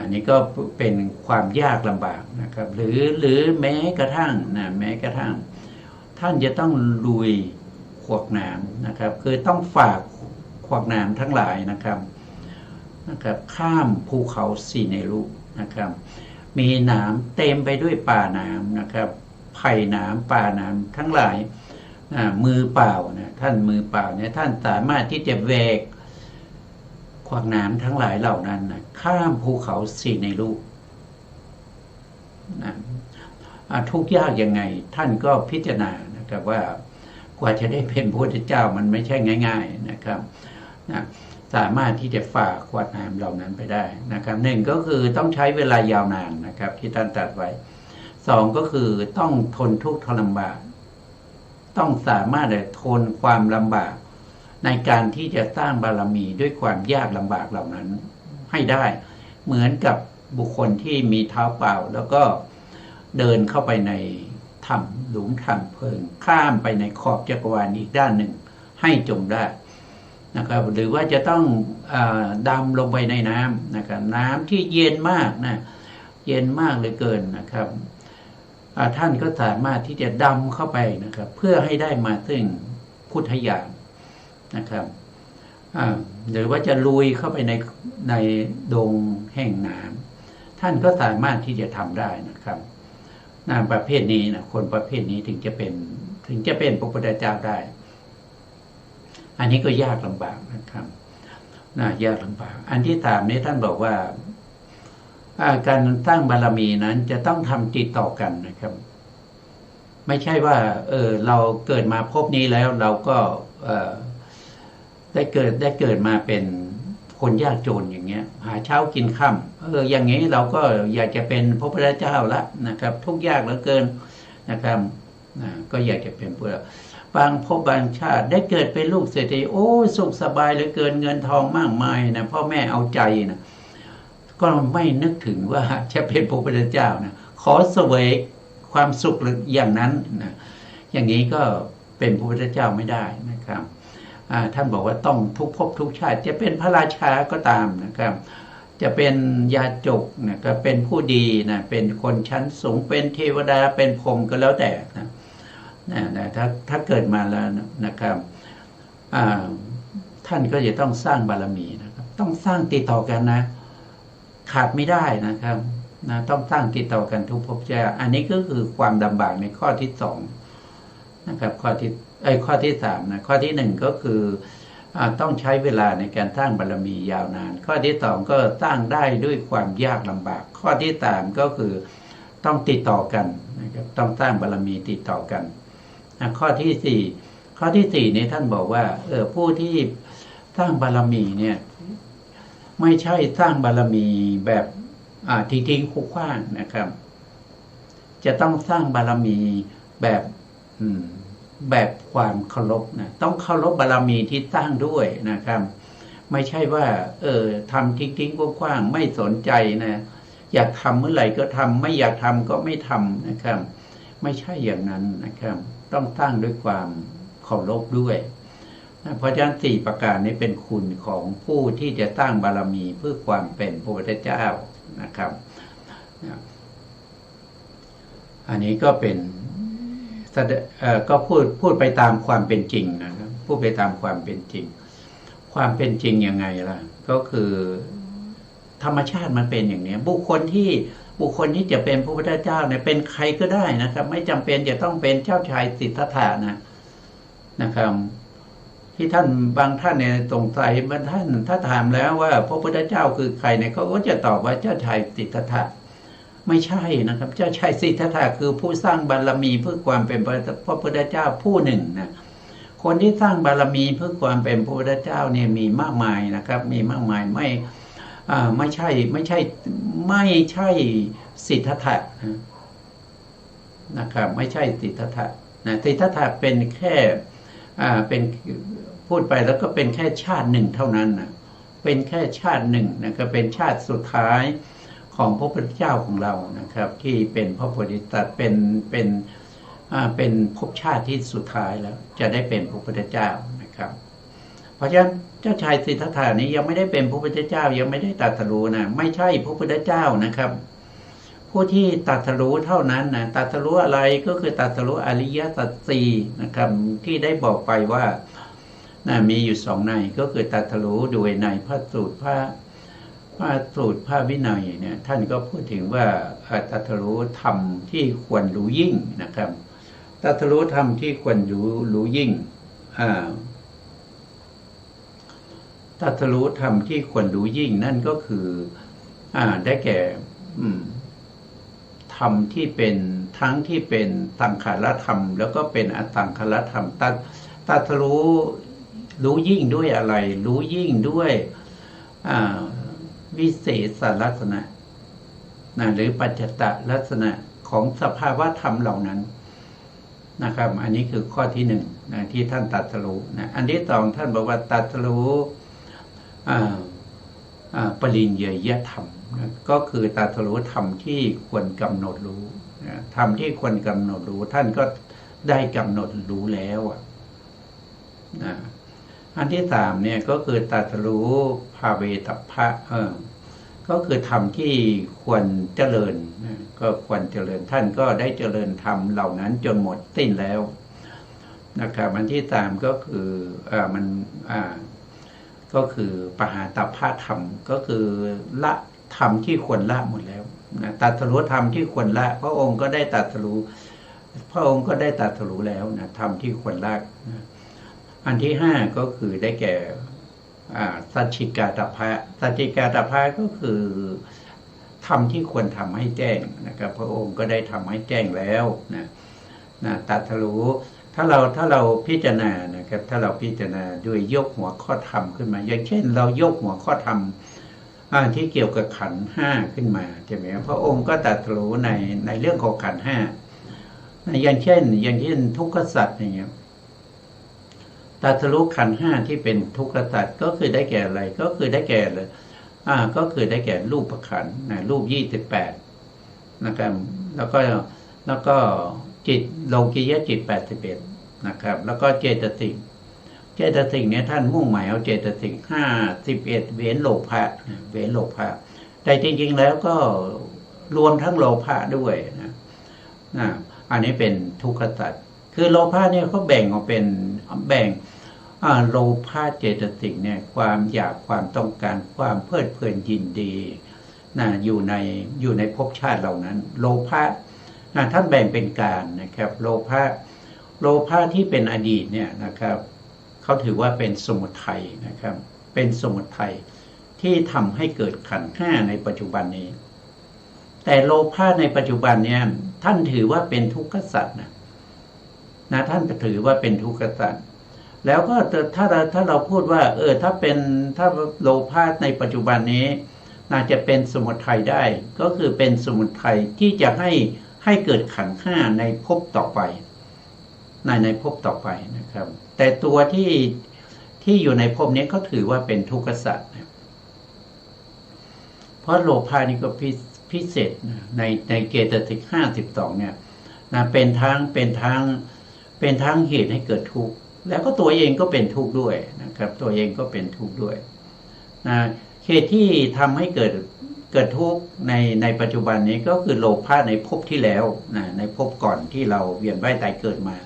อันนี้ก็เป็นความยากลำบากนะครับหรือแม้กระทั่งท่านจะต้องลุยขวากหนามนะครับคือต้องฝากขวากหนามทั้งหลายนะครับข้ามภูเขาสีเนรุนะครับมีหนามเต็มไปด้วยป่าหนามนะครับไผ่หนามป่าหนามทั้งหลายมือเปล่านะท่านมือเปล่าเนี่ยท่านสามารถที่จะแวกขวากหนามทั้งหลายเหล่านั้นนะข้ามภูเขาสีเนรุทุกยากยังไงท่านก็พิจารณานะครับว่ากว่าจะได้เป็นพระพุทธเจ้ามันไม่ใช่ง่ายๆนะครับสามารถที่จะฝ่าขวากหนามเหล่านั้นไปได้นะครับหนึ่งก็คือต้องใช้เวลายาวนานนะครับที่ท่านตรัสไว้สองก็คือต้องทนทุกข์ทรมานต้องสามารถทนความลำบากในการที่จะสร้างบารมีด้วยความยากลำบากเหล่านั้นให้ได้เหมือนกับบุคคลที่มีเท้าเปล่าแล้วก็เดินเข้าไปในถ้ำหลุมฐานเพลิงข้ามไปในขอบจักรวาลอีกด้านหนึ่งให้จงได้ นะครับหรือว่าจะต้องดำลงไปในน้ำนะครับน้ำที่เย็นมากนะเย็นมากเลยเกินนะครับท่านก็สามารถที่จะดำเข้าไปนะครับเพื่อให้ได้มาซึ่งพุทธญาณนะครับหรือว่าจะลุยเข้าไปในดงแห่งน้ำท่านก็สามารถที่จะทำได้นะครับประเภทนี้นะคนประเภทนี้ถึงจะเป็นพระพุทธเจ้าได้อันนี้ก็ยากลำบากนะครับยากลำบากอันที่สามนี้ท่านบอกว่าการสร้างบารมีนั้นจะต้องทำติดต่อกันนะครับไม่ใช่ว่าเราเกิดมาพบนี้แล้วเราก็ได้เกิดมาเป็นคนยากจนอย่างเงี้ยหาเช้ากินค่ำอย่างนี้เราก็อยากจะเป็นพระพุทธเจ้าละนะครับทุกข์ยากเหลือเกินนะครับก็อยากจะเป็นพุทธบางภพบางชาติได้เกิดเป็นลูกเศรษฐีโอ้สุขสบายเหลือเกินเงินทองมากมายนะพ่อแม่เอาใจนะก็ไม่นึกถึงว่าจะเป็นพระพุทธเจ้านะขอเสวยความสุขอย่างนั้นนะอย่างนี้ก็เป็นพระพุทธเจ้าไม่ได้นะครับท่านบอกว่าต้องทุกภพทุกชาติจะเป็นพระราชาก็ตามนะครับจะเป็นญาจกนะก็เป็นผู้ดีนะเป็นคนชั้นสูงเป็นเทวดาเป็นพรหมก็แล้วแต่นะถ้าเกิดมาแล้วนะครับท่านก็จะต้องสร้างบารมีนะครับต้องสร้างติดต่อกันนะขาดไม่ได้นะครับต้องสร้างติดต่อกันทุกภพชาติอันนี้ก็คือความลำบากในข้อที่สองนะครับข้อที่สามนะข้อที่หนึ่งก็คือต้องใช้เวลาในการสร้างบารมียาวนานข้อที่สองก็สร้างได้ด้วยความยากลำบากข้อที่สามก็คือต้องติดต่อกันนะครับต้องสร้างบารมีติดต่อกันข้อที่สี่นี้ท่านบอกว่าผู้ที่สร้างบารมีเนี่ยไม่ใช่สร้างบารมีแบบทิ้งๆขว้างๆนะครับจะต้องสร้างบารมีแบบความเคารพนะต้องเคารพบารมีที่สร้างด้วยนะครับไม่ใช่ว่าทำทิ้งๆกว้างๆไม่สนใจนะอยากทำเมื่อไหร่ก็ทำไม่อยากทำก็ไม่ทำนะครับไม่ใช่อย่างนั้นนะครับต้องสร้างด้วยความเคารพด้วยเพราะฉะนั้น4ประการนี้เป็นคุณของผู้ที่จะสร้างบารมีเพื่อความเป็นพระพุทธเจ้านะครับอันนี้ก็เป็นก็พูดไปตามความเป็นจริงนะครับพูดไปตามความเป็นจริงความเป็นจริงยังไงล่ะก็คือธรรมชาติมันเป็นอย่างนี้บุคคลที่จะเป็นพระพุทธเจ้าเนี่ยเป็นใครก็ได้นะครับไม่จำเป็นจะต้องเป็นเจ้าชายสิทธัตถะนะครับที่ท่านบางท่านเนี่ยสงสัยบางท่านถ้าถามแล้วว่าพระพุทธเจ้าคือใครเนี่ยเขาก็จะตอบว่าเจ้าชายสิทธัตถะไม่ใช่นะครับเจ้าชายสิทธัตถะคือผู้สร้างบารมีเพื่อความเป็นพระพุทธเจ้าผู้หนึ่งนะคนที่สร้างบารมีเพื่อความเป็นพระพุทธเจ้าเนี่ยมีมากมายนะครับมีมากมายไม่ใช่สิทธัตถะนะครับไม่ใช่สิทธัตถะนะสิทธัตถะเป็นแค่เป็นพูดไปแล้วก็เป็นแค่ชาติหนึ่งเท่านั้นนะเป็นแค่ชาติหนึ่งนะครับเป็นชาติสุดท้ายของพระพุทธเจ้าของเรานะครับที่เป็นพระโพธิสัตว์เป็นภพชาติที่สุดท้ายแล้วจะได้เป็นพระพุทธเจ้านะครับเพราะฉะนั้นเจ้าชายสิทธัตถะนี้ยังไม่ได้เป็นพระพุทธเจ้ายังไม่ได้ตรัสรู้นะไม่ใช่พระพุทธเจ้านะครับผู้ที่ตรัสรู้เท่านั้นนะตรัสรู้อะไรก็คือตรัสรู้อริยสัจสี่นะครับที่ได้บอกไปว่ามีอยู่สองในก็คือตรัสรู้โดยในพระสูตรพระวินัยเนี่ยท่านก็พูดถึงว่าตรัสรู้ธรรมที่ควรรู้ยิ่งนะครับตรัสรู้ธรรมที่ควรรู้ยิ่งตรัสรู้ธรรมที่ควรรู้ยิ่งนั่นก็คือได้แก่ธรรมที่เป็นทั้งที่เป็นสังขารธรรมแล้วก็เป็นอสังขารธรรมตรัสรู้ยิ่งด้วยอะไรรู้ยิ่งด้วยวิเศษลักษณะหรือปัจจตลักษณะของสภาวะธรรมเหล่านั้นนะครับอันนี้คือข้อที่หนึ่งที่ท่านตรัสรู้อันที่สองท่านบอกว่าตรัสรู้ปริญญยธรรมก็คือตรัสรู้ธรรมที่ควรกำหนดรู้ธรรมที่ควรกำหนดรู้ท่านก็ได้กำหนดรู้แล้ว อันที่สามเนี่ยก็คือตรัสรู้ภาเวตัพพะก็คือธรรมที่ควรเจริญก็ควรเจริญท่านก็ได้เจริญธรรมเหล่านั้นจนหมดสิ้นแล้วนะครับอันที่สามก็คือก็คือปหาตัพพะธรรมก็คือละธรรมที่ควรละหมดแล้วนะตรัสรู้ธรรมที่ควรละพระองค์ก็ได้ตรัสรู้แล้วนะธรรมที่ควรละนะอันที่ห้าก็คือได้แก่สัจฉิกาตัพพะสัจฉิกาตัพพะก็คือธรรมที่ควรทำให้แจ้งนะครับพระองค์ก็ได้ทำให้แจ้งแล้วนะตรัสรู้ถ้าเราพิจารณานะครับถ้าเราพิจารณาด้วยยกหัวข้อธรรมขึ้นมาอย่างเช่นเรายกหัวข้อธรรมที่เกี่ยวกับขันธ์ห้าขึ้นมาใช่ไหมพระองค์ก็ตรัสรู้ในเรื่องของขันธ์ห้าอย่างเช่นทุกขสัจอย่างเงี้ยตรัสรู้ขันธ์ห้าที่เป็นทุกขสัจก็คือได้แก่อะไรก็คือได้แก่เลยก็คือได้แก่รูปขันธ์รูป28นะครับแล้วก็จิตโลกิยะจิต81นะครับแล้วก็เจตสิกเนี่ยท่านมุ่งหมายเอาเจตสิก51เว้นโลภะแต่จริงๆแล้วก็รวมทั้งโลภะด้วยนะอันนี้เป็นทุกขสัจคือโลภะเนี่ยเขาแบ่งออกเป็นโลภะเจตสิกเนี่ยความอยากความต้องการความเพลิดเพลินยินดีอยู่ในภพชาติเหล่านั้นโลภะท่านแบ่งเป็นการนะครับโลภะที่เป็นอดีตเนี่ยนะครับเขาถือว่าเป็นสมุทัยนะครับเป็นสมุทัยที่ทำให้เกิดขันธ์ห้าในปัจจุบันนี้แต่โลภะในปัจจุบันเนี่ยท่านถือว่าเป็นทุกขสัจนะท่านถือว่าเป็นทุกขสัจแล้วก็ถ้าเราพูดว่าถ้าโลภะในปัจจุบันนี้น่าจะเป็นสมุทัยได้ก็คือเป็นสมุทัยที่จะให้เกิดขันธ์ห้าในภพต่อไปในภพต่อไปนะครับแต่ตัวที่อยู่ในภพนี้เขาถือว่าเป็นทุกขสัจนะเพราะโลภะนี่ก็พิเศษในเจตสิก52เนี่ยเป็นทั้งเหตุให้เกิดทุกข์แล้วก็ตัวเองก็เป็นทุกข์ด้วยนะครับตัวเองก็เป็นทุกข์ด้วยเหตุที่ทำให้เกิดทุกข์ในปัจจุบันนี้ก็คือโลภะในภพที่แล้วในภพก่อนที่เราเวียนว่ายตายเกิดมา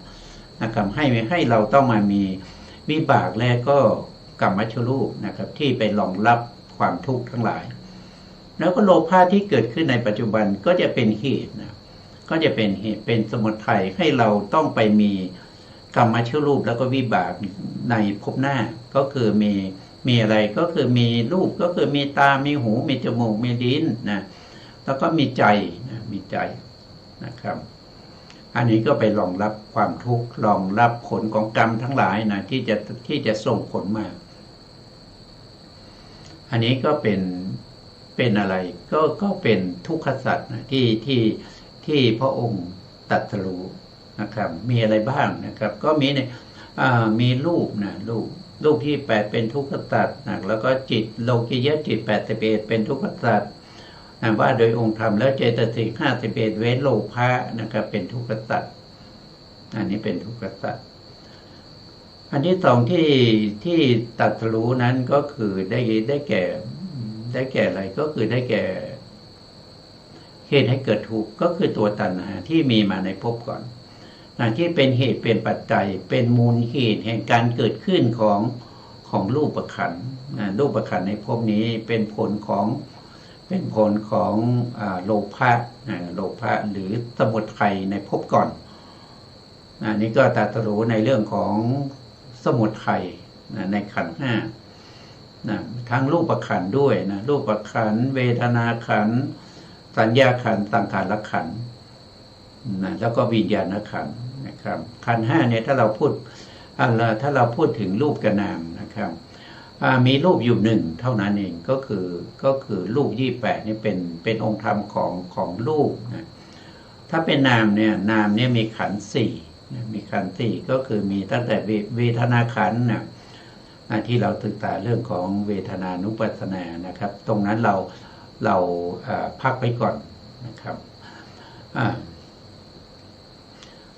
นะครับให้เราต้องมามีวิบากและก็กรรมชรูปนะครับที่ไปรองรับความทุกข์ทั้งหลายแล้วก็โลภะที่เกิดขึ้นในปัจจุบันก็จะเป็นเหตุก็จะเป็นเหตุเป็นสมุทัยให้เราต้องไปมีกรรมชรูปแล้วก็วิบากในภพหน้าก็คือมีอะไรก็คือมีรูปก็คือมีตามีหูมีจมูกมีลิ้นแล้วก็มีใจนะครับอันนี้ก็ไปรองรับความทุกข์รองรับผลของกรรมทั้งหลายที่จะส่งผลมาอันนี้ก็เป็นอะไรก็เป็นทุกขสัจที่พระองค์ตรัสรู้นะครับมีอะไรบ้างนะครับก็มีรูปที่8เป็นทุกขสัจแล้วก็จิตโลกิยะจิต81เป็นทุกขสัจว่าโดยองค์ธรรมแล้วเจตสิก51เว้นโลภะนะครับเป็นทุกขสัจอันนี้เป็นทุกขสัจอันที่สองที่ตรัสรู้นั้นก็คือได้แก่อะไรก็คือได้แก่เหตุให้เกิดทุกข์ก็คือตัวตัณหาที่มีมาในภพก่อนที่เป็นเหตุเป็นปัจจัยเป็นมูลเหตุแห่งการเกิดขึ้นของรูปขันธ์รูปขันธ์ในภพนี้เป็นผลของโลภะหรือสมุทัยในภพก่อนนี่ก็ตรัสรู้ในเรื่องของสมุทัยในขันธ์ห้าทั้งรูปขันธ์ด้วยรูปขันธ์เวทนาขันธ์สัญญาขันธ์สังขารขันธ์แล้วก็วิญญาณขันธ์นะครับขันธ์ห้าเนี่ยถ้าเราพูดถึงรูปกับนามนะครับมีรูปอยู่หนึ่งเท่านั้นเองก็คือรูป28นี่เป็นองค์ธรรมของรูปถ้าเป็นนามเนี่ยมีขันธ์4มีขันธ์4ก็คือมีตั้งแต่เวทนาขันธ์ที่เราศึกษาเรื่องของเวทนานุปัสสนานะครับตรงนั้นเราพักไปก่อนนะครับ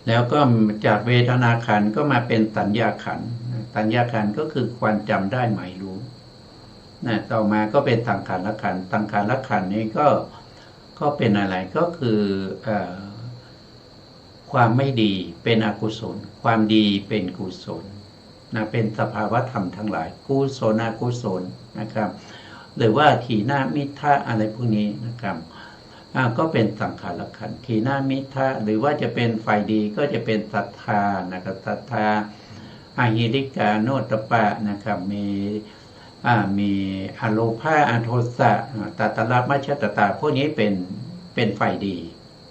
แล้วก็จากเวทนาขันธ์ก็มาเป็นสัญญาขันธ์ สัญญาขันธ์ก็คือความจำได้หมายรู้นะต่อมาก็เป็นสังขารขันธ์สังขารขันธ์นี้ก็เป็นอะไรก็คือความไม่ดีเป็นอกุศลความดีเป็นกุศลนะเป็นสภาวะธรรมทั้งหลายกุศลอกุศลนะครับหรือว่าถีนามิทะอะไรพวกนี้นะครับก็เป็นสังขารขันธ์ถีนามิทะหรือว่าจะเป็นฝ่ายดีก็จะเป็นศรัทธานะครับศรัทธาอหิริกาโนตปะนะครับมีอโลภาอโทสะตัตระมัชฌตตาพวกนี้เป็นฝ่ายดี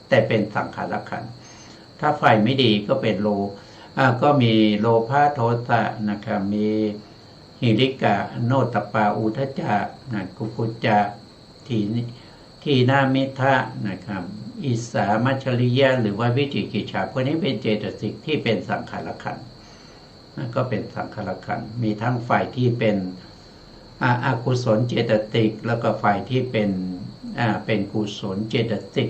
แต่เป็นสังขารขันธ์ถ้าฝ่ายไม่ดีก็เป็นก็มีโลภะโทสะนะครับมีหิริกะโนตปาอุทจจะกุกุจจะทีนามิทะนะครับอิสามัชฌริยะหรือว่าวิจิกิจฉาพวกนี้เป็นเจตสิกที่เป็นสังขารขันธ์ก็เป็นสังขารขันธ์มีทั้งฝ่ายที่เป็นอกุศลเจตสิกแล้วก็ฝ่ายที่เป็นกุศลเจตสิก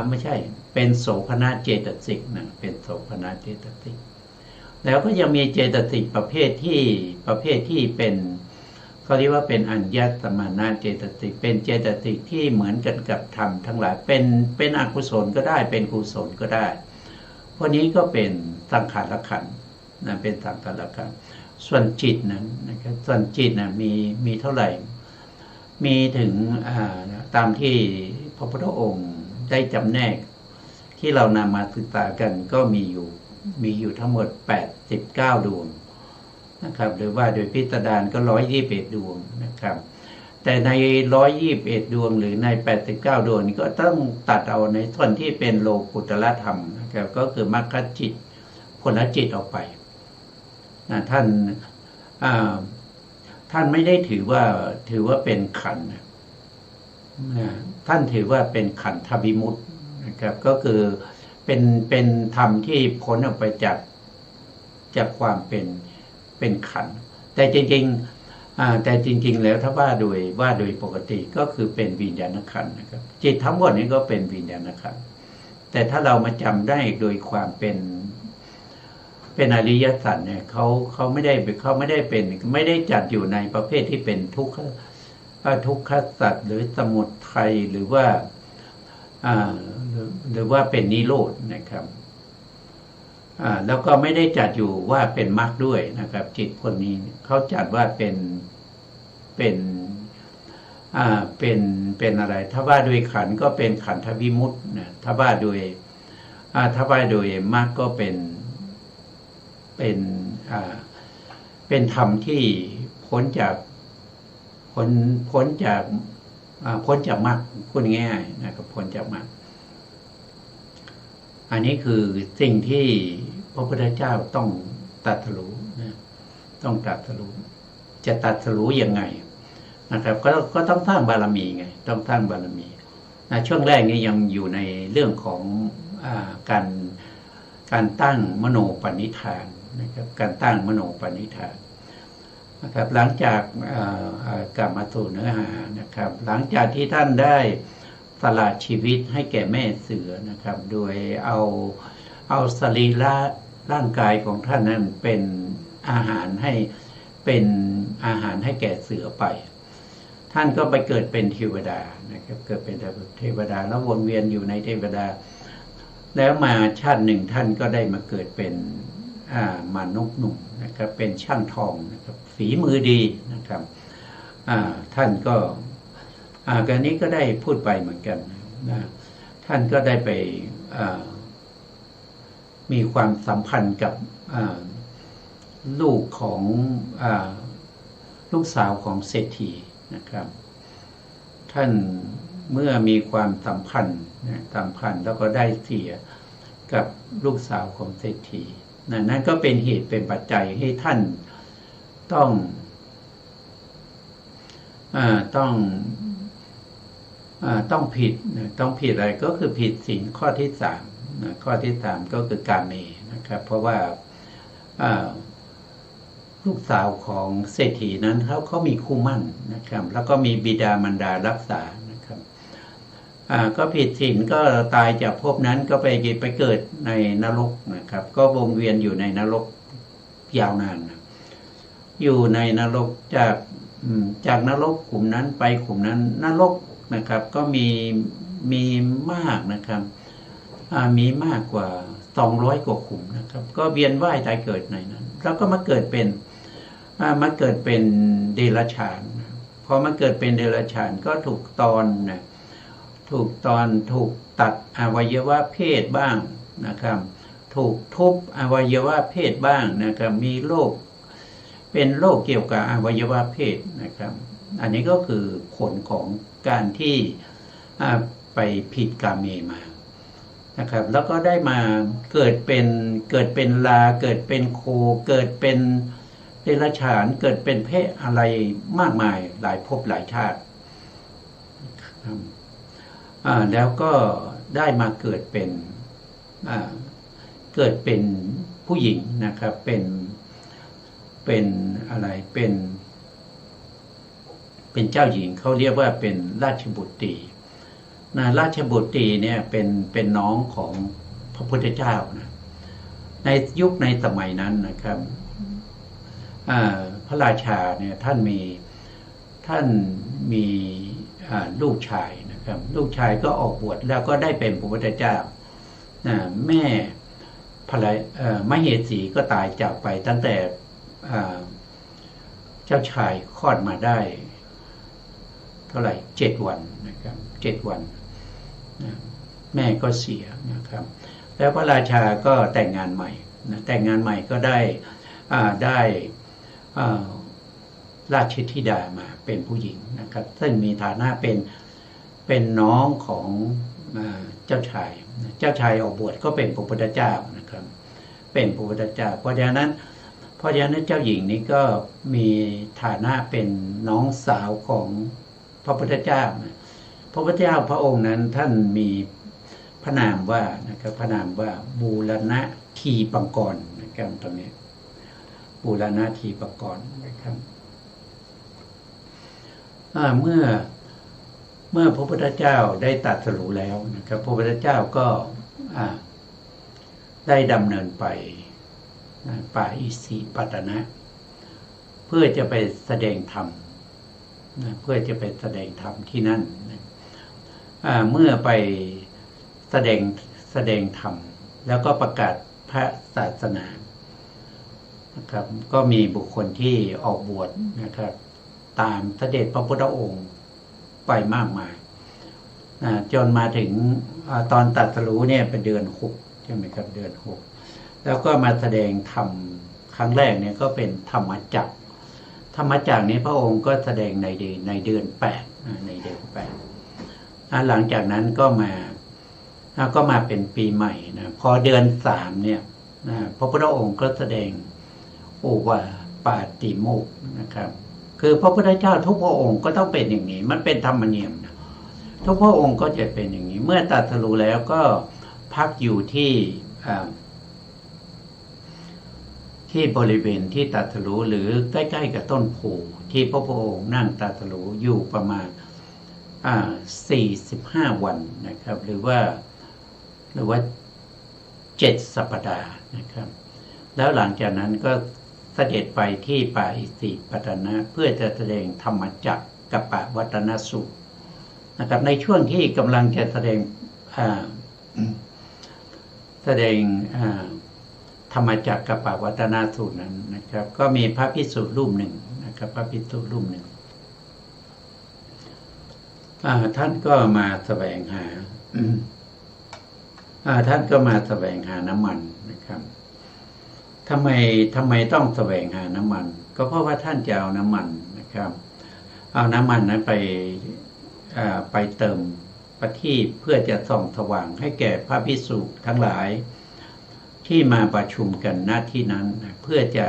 ไม่ใช่เป็นโสภณเจตสิกนะเป็นโสภณเจตสิกแล้วก็ยังมีเจตสิกประเภทที่เป็นเขาเรียกว่าเป็นอัญญตมานะเจตสิกเป็นเจตสิกที่เหมือนกันกับธรรมทั้งหลายเป็นอกุศลก็ได้เป็นกุศลก็ได้พวกนี้ก็เป็นสังขารขันธ์นะเป็นสังขารขันธ์ส่วนจิตนั้นนะครับส่วนจิตนะมีเท่าไหร่มีถึงตามที่พระพุทธองค์ได้จำแนกที่เรานำมาศึกษากันก็มีอยู่ทั้งหมด89ดวงนะครับหรือว่าโดยพิสดารก็121ดวงนะครับแต่ใน121ดวงหรือใน89ดวงนี้ก็ต้องตัดเอาในส่วนที่เป็นโลกุตละธรรมนะครับก็คือมรรคจิตผลจิตออกไปนะท่านไม่ได้ถือว่าเป็นขันธ์ท่านถือว่าเป็นขันธวิมุตตินะครับก็คือเป็นธรรมที่พ้นออกไปจากความเป็นขันธ์แต่จริงๆแล้วถ้าว่าโดยปกติก็คือเป็นวิญญาณขันธ์นะครับจิตทั้งหมดนี้ก็เป็นวิญญาณขันธ์แต่ถ้าเรามาจำได้โดยความเป็นอริยสัจเนี่ยเขาไม่ได้ไม่ได้จัดอยู่ในประเภทที่เป็นทุกขสัจหรือสมุทัยหรือว่าเป็นนิโรธนะครับแล้วก็ไม่ได้จัดอยู่ว่าเป็นมรรคด้วยนะครับจิตคนนี้เขาจัดว่าเป็นอะไรถ้าว่าโดยขันธ์ก็เป็นขันธวิมุตตินะถ้าว่าโดยมรรคก็เป็นธรรมที่พ้นจากมรรคพูดง่ายๆนะครับพ้นจากมรรคอันนี้คือสิ่งที่พระพุทธเจ้าต้องตรัสรู้นะต้องตรัสรู้จะตรัสรู้ยังไงนะครับก็ต้องสร้างบารมีไงต้องสร้างบารมีนะช่วงแรกนี้ยังอยู่ในเรื่องของการตั้งมโนปณิธานนะครับการตั้งมโนปณิธานนะครับหลังจากกลับมาสู่เนื้อหานะครับหลังจากที่ท่านได้สละชีวิตให้แก่แม่เสือนะครับโดยเอาสรีระร่างกายของท่านนั้นเป็นอาหารให้แก่เสือไปท่านก็ไปเกิดเป็นเทวดานะครับเกิดเป็นเทวดาแล้ววนเวียนอยู่ในเทวดาแล้วมาชาติหนึ่งท่านก็ได้มาเกิดเป็นมนุษย์หนุ่มนะครับเป็นช่างทองนะครับฝีมือดีนะครับท่านก็การนี้ก็ได้พูดไปเหมือนกันนะท่านก็ได้ไปมีความสัมพันธ์กับลูกของลูกสาวของเศรษฐีนะครับท่านเมื่อมีความสัมพันธ์แล้วก็ได้เสียกับลูกสาวของเศรษฐีนั่นก็เป็นเหตุเป็นปัจจัยให้ท่านต้องผิดอะไรก็คือผิดศีลข้อที่3ข้อที่3ก็คือกาเมนะครับเพราะว่าลูกสาวของเศรษฐีนั้นเขามีคู่มั่นนะครับแล้วก็มีบิดามารดารักษานะครับก็ผิดศีลก็ตายจากภพนั้นก็ไปเกิดในนรกนะครับก็วงเวียนอยู่ในนรก ยาวนานนะอยู่ในนรกจากนรกขุมนั้นไปขุมนั้นนรกนะครับก็มีมากนะครับมีมากกว่า200 กว่าขุมนะครับก็เวียนว่ายตายเกิดในนั้นแล้วก็มาเกิดเป็นเดรัจฉานพอมาเกิดเป็นเดรัจฉานก็ถูกตัดอวัยวะเพศบ้างนะครับถูกทุบอวัยวะเพศบ้างนะครับมีโรคเป็นโรคเกี่ยวกับอวัยวะเพศนะครับอันนี้ก็คือผลของการที่ไปผิดกาเมมานะครับแล้วก็ได้มาเกิดเป็นลาเกิดเป็นโคเกิดเป็นเดรัจฉานเกิดเป็นเพศอะไรมากมายหลายภพหลายชาติแล้วก็ได้มาเกิดเป็นผู้หญิงนะครับเป็นอะไรเป็นเจ้าหญิงเขาเรียกว่าเป็นราชบุตรีราชบุตรีเนี่ยเป็นน้องของพระพุทธเจ้านะในยุคในสมัยนั้นนะครับพระราชาเนี่ยท่านมีลูกชายนะครับลูกชายก็ออกบวชแล้วก็ได้เป็นพระพุทธเจ้าแม่มเหสีก็ตายจากไปตั้งแต่เจ้าชายคลอดมาได้เท่าไหร่7 วันนะครับ7 วันแม่ก็เสียนะครับแล้วพระราชาก็แต่งงานใหม่แต่งงานใหม่ก็ได้ราชธิดามาเป็นผู้หญิงนะครับซึ่งมีฐานะเป็นน้องของเจ้าชายออกบวชก็เป็นพระพุทธเจ้านะครับเป็นพระพุทธเจ้าเพราะฉะนั้นเจ้าหญิงนี้ก็มีฐานะเป็นน้องสาวของพระพุทธเจ้านะพระพุทธเจ้าพระองค์นั้นท่านมีพระนามว่านะครับพระนามว่าบูรณะทีปังกรนะครับตรงนี้บูรณะทีปังกรนะครับเมื่อพระพุทธเจ้าได้ตรัสรู้แล้วนะครับพระพุทธเจ้าก็ได้ดำเนินไปป่าอิสิปตนะเพื่อจะไปแสดงธรรมเพื่อจะไปแสดงธรรมที่นั่นเมื่อไปแสดงธรรมแล้วก็ประกาศพระศาสนานะครับก็มีบุคคลที่ออกบวชนะครับตามเสด็จพระพุทธองค์ไปมากมายจนมาถึงตอนตรัสรู้เนี่ยเป็นเดือน6ใช่ไหมครับเดือน6แล้วก็มาแสดงธรรมครั้งแรกเนี่ยก็เป็นธรรมจักรนี้พระองค์ก็แสดงในเดือน8ในเดือน8หลังจากนั้นก็มาเป็นปีใหม่นะพอเดือน3เนี่ยพระพุทธองค์ก็แสดงโอวาปาติโมกข์นะครับคือพระพุทธเจ้าทุกพระองค์ก็ต้องเป็นอย่างนี้มันเป็นธรรมเนียมนะทุกพระองค์ก็จะเป็นอย่างนี้เมื่อตรัสรู้แล้วก็พักอยู่ที่บริเวณที่ตรัสรู้หรือใกล้ๆกับต้นโพที่พระพุทธองค์นั่งตรัสรู้อยู่ประมาณ45 วันนะครับหรือว่า7 สัปดาห์นะครับแล้วหลังจากนั้นก็เสด็จไปที่ป่าอิสิปตนะเพื่อจะแสดงธรรมจักรกัปปวัตตนสูตรนะครับในช่วงที่กำลังจะแสดงธรรมจักรกัปปวัตตนสูตรนั้นนะครับก็มีพระภิกษุรูปหนึ่งนะครับพระภิกษุรูปหนึ่งท่านก็มาแสวงหาน้ำมันนะครับทำไมต้องแสวงหาน้ำมันก็เพราะว่าท่านจะเอาน้ำมันนะครับเอาน้ำมันนั้นไปเติมประทีปเพื่อจะส่องสว่างให้แก่พระภิกษุทั้งหลายที่มาประชุมกันณที่นั้นเพื่อจะ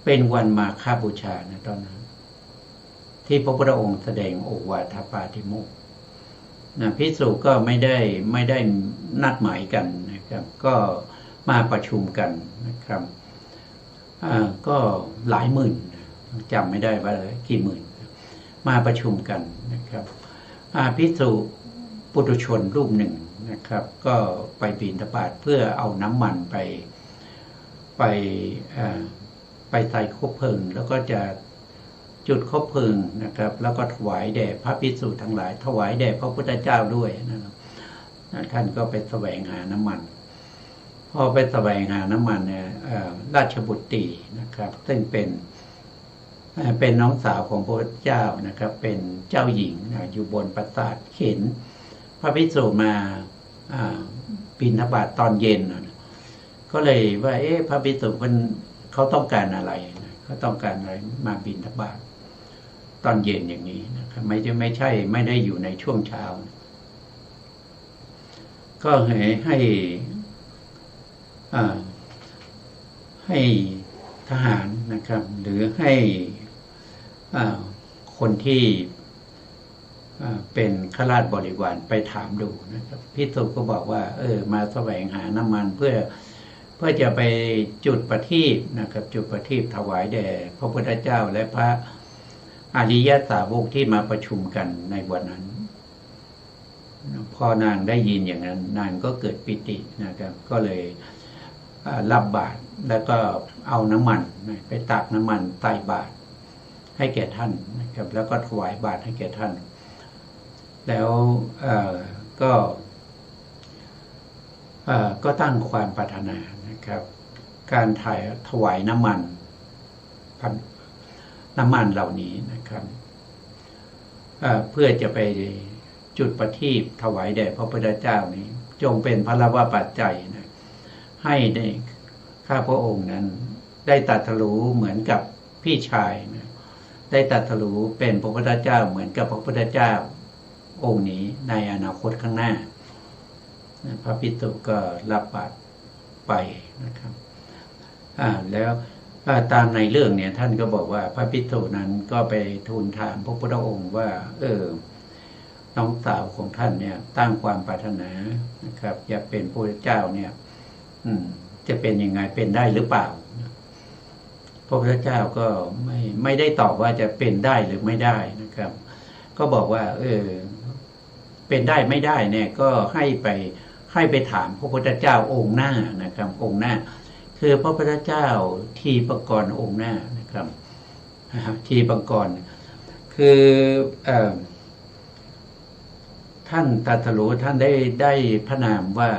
เป็นวันมาฆบูชาตอนนั้นที่พระพุทธองค์แสดงโอวาทปาติโมกข์ภิกษุก็ไม่ได้นัดหมายกันนะครับก็มาประชุมกันนะครับก็หลายหมื่นจำไม่ได้ว่ากี่หมื่นมาประชุมกันนะครับภิกษุปุถุชนรูปหนึ่ง นะครับก็ไปบิณฑบาตเพื่อเอาน้ำมันไปไปใส่คบเพลิงแล้วก็จะจุดคบเพลิงนะครับแล้วก็ถวายแด่พระภิกษุทั้งหลายถวายแด่พระพุทธเจ้าด้วยนะครับท่านก็ไปแสวงหาน้ำมันพอไปแสวงหาน้ำมันเนี่ยราชบุตรีนะครับซึ่งเป็นน้องสาวของพระพุทธเจ้านะครับเป็นเจ้าหญิงอยู่บนปราสาทเห็นพระภิกษุมาบิณฑบาตตอนเย็นก็เลยว่าพระภิกษุเขาต้องการอะไรเขาต้องการอะไรมาบิณฑบาตตอนเย็นอย่างนี้นะครับไม่ได้อยู่ในช่วงเช้าก็ให้ทหารนะครับหรือให้คนที่เป็นข้าราชบริวารไปถามดูนะครับภิกษุก็บอกว่ามาแสวงหาน้ำมันเพื่อจะไปจุดประทีปนะครับจุดประทีปถวายแด่พระพุทธเจ้าและพระอริยสาวกที่มาประชุมกันในวันนั้นพอนางได้ยินอย่างนั้นนางก็เกิดปิตินะครับก็เลยรับบาตรแล้วก็เอาน้ำมันไปตักน้ำมันใส่บาตรให้แก่ท่านนะครับแล้วก็ถวายบาตรให้แก่ท่านแล้วก็ตั้งความปรารถนานะครับการถวายน้ำมันเหล่านี้นะครับเพื่อจะไปจุดประทีปถวายแด่พระพุทธเจ้านี้จงเป็นพระวปัจจัยนะให้ได้ข้าพระองค์นั้นได้ตรัสรู้เหมือนกับพี่ชายนะได้ตรัสรู้เป็นพระพุทธเจ้าเหมือนกับพระพุทธเจ้าองค์นี้ในอนาคตข้างหน้าพระภิกษุก็รับบาตรไปนะครับแล้วตามในเรื่องเนี่ยท่านก็บอกว่าพระภิกษุนั้นก็ไปทูลถามพระพุทธองค์ว่าน้องสาวของท่านเนี่ยตั้งความปรารถนานะครับอยากเป็นพระพุทธเจ้าเนี่ยจะเป็นยังไงเป็นได้หรือเปล่าพระพุทธเจ้าก็ไม่ได้ตอบว่าจะเป็นได้หรือไม่ได้นะครับก็บอกว่าเป็นได้ไม่ได้เนี่ยก็ให้ไปถามพระพุทธเจ้าองค์หน้านะครับองค์หน้าคือพระพุทธเจ้าทีปกรณ์องค์หน้านะครับทีปกรณ์คือท่านตรัสรู้ท่านได้พระนามว่า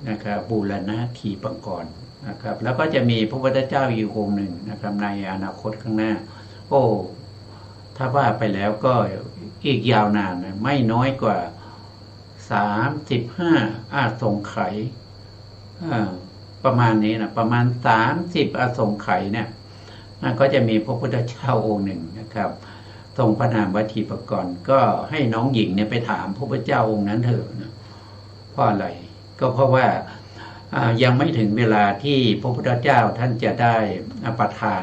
นะครับบูรณะทีปกรณ์นะครับแล้วก็จะมีพระพุทธเจ้าอีกองค์หนึ่งนะครับในอนาคตข้างหน้าถ้าว่าไปแล้วก็อีกยาวนานนะไม่น้อยกว่า35อาสงไขยประมาณนี้นะประมาณ30อาสงไขยเนี่ยก็จะมีพระพุทธเจ้าองค์หนึ่งนะครับทรงพระนามว่าทีปกรณ์ก็ให้น้องหญิงเนี่ยไปถามพระพุทธเจ้าองค์นั้นเถอะนะเพราะอะไรก็เพราะว่ายังไม่ถึงเวลาที่พระพุทธเจ้าท่านจะได้ประทา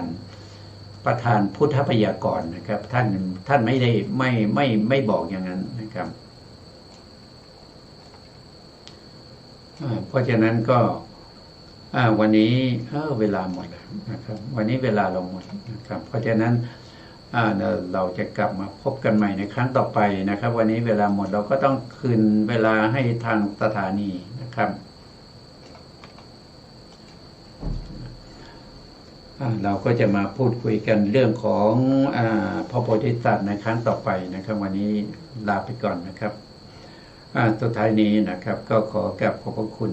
นพุทธพยากรณ์นะครับท่านไม่ได้ไม่บอกอย่างนั้นนะครับเพราะฉะนั้นก็วันนี้เวลาหมดแล้วนะครับวันนี้เวลาเราหมดนะครับเพราะฉะนั้นเราจะกลับมาพบกันใหม่ในครั้งต่อไปนะครับวันนี้เวลาหมดเราก็ต้องคืนเวลาให้ทางสถานีนะครับเราก็จะมาพูดคุยกันเรื่องของพระโพธิสัตว์ในครั้งต่อไปนะครับวันนี้ลาไปก่อนนะครับสุดท้ายนี้นะครับก็ขอกราบขอบพระคุณ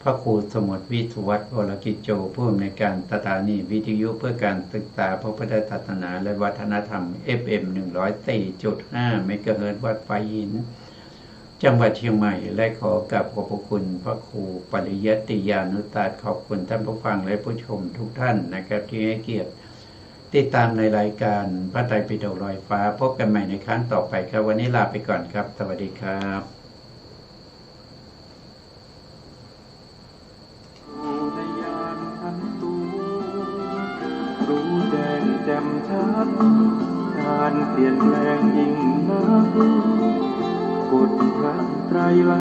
พระครูสมุทรวิสุวัฒน์วรกิจโจผู้อำนวยการสถานีวิทยุเพื่อการศึกษาพระพุทธศาสนาและวัฒนธรรม FM 104.5 เมกะเฮิรตซ์วัดไฟหินจังหวัดเชียงใหม่และขอกราบขอบพระคุณพระครูปริยัติยานุตาสขอบคุณท่านผู้ฟังและผู้ชมทุกท่านนะครับที่ให้เกียรติติดตามในรายการพระไตรปิฎกลอยฟ้าพบกันใหม่ในครั้งต่อไปครับวันนี้ลาไปก่อนครับสวัสดีครับรู้แจ้งแจ่มชัดการเปลี่ยนแปลงยิ่งนักกฎพระไตรลักษณ์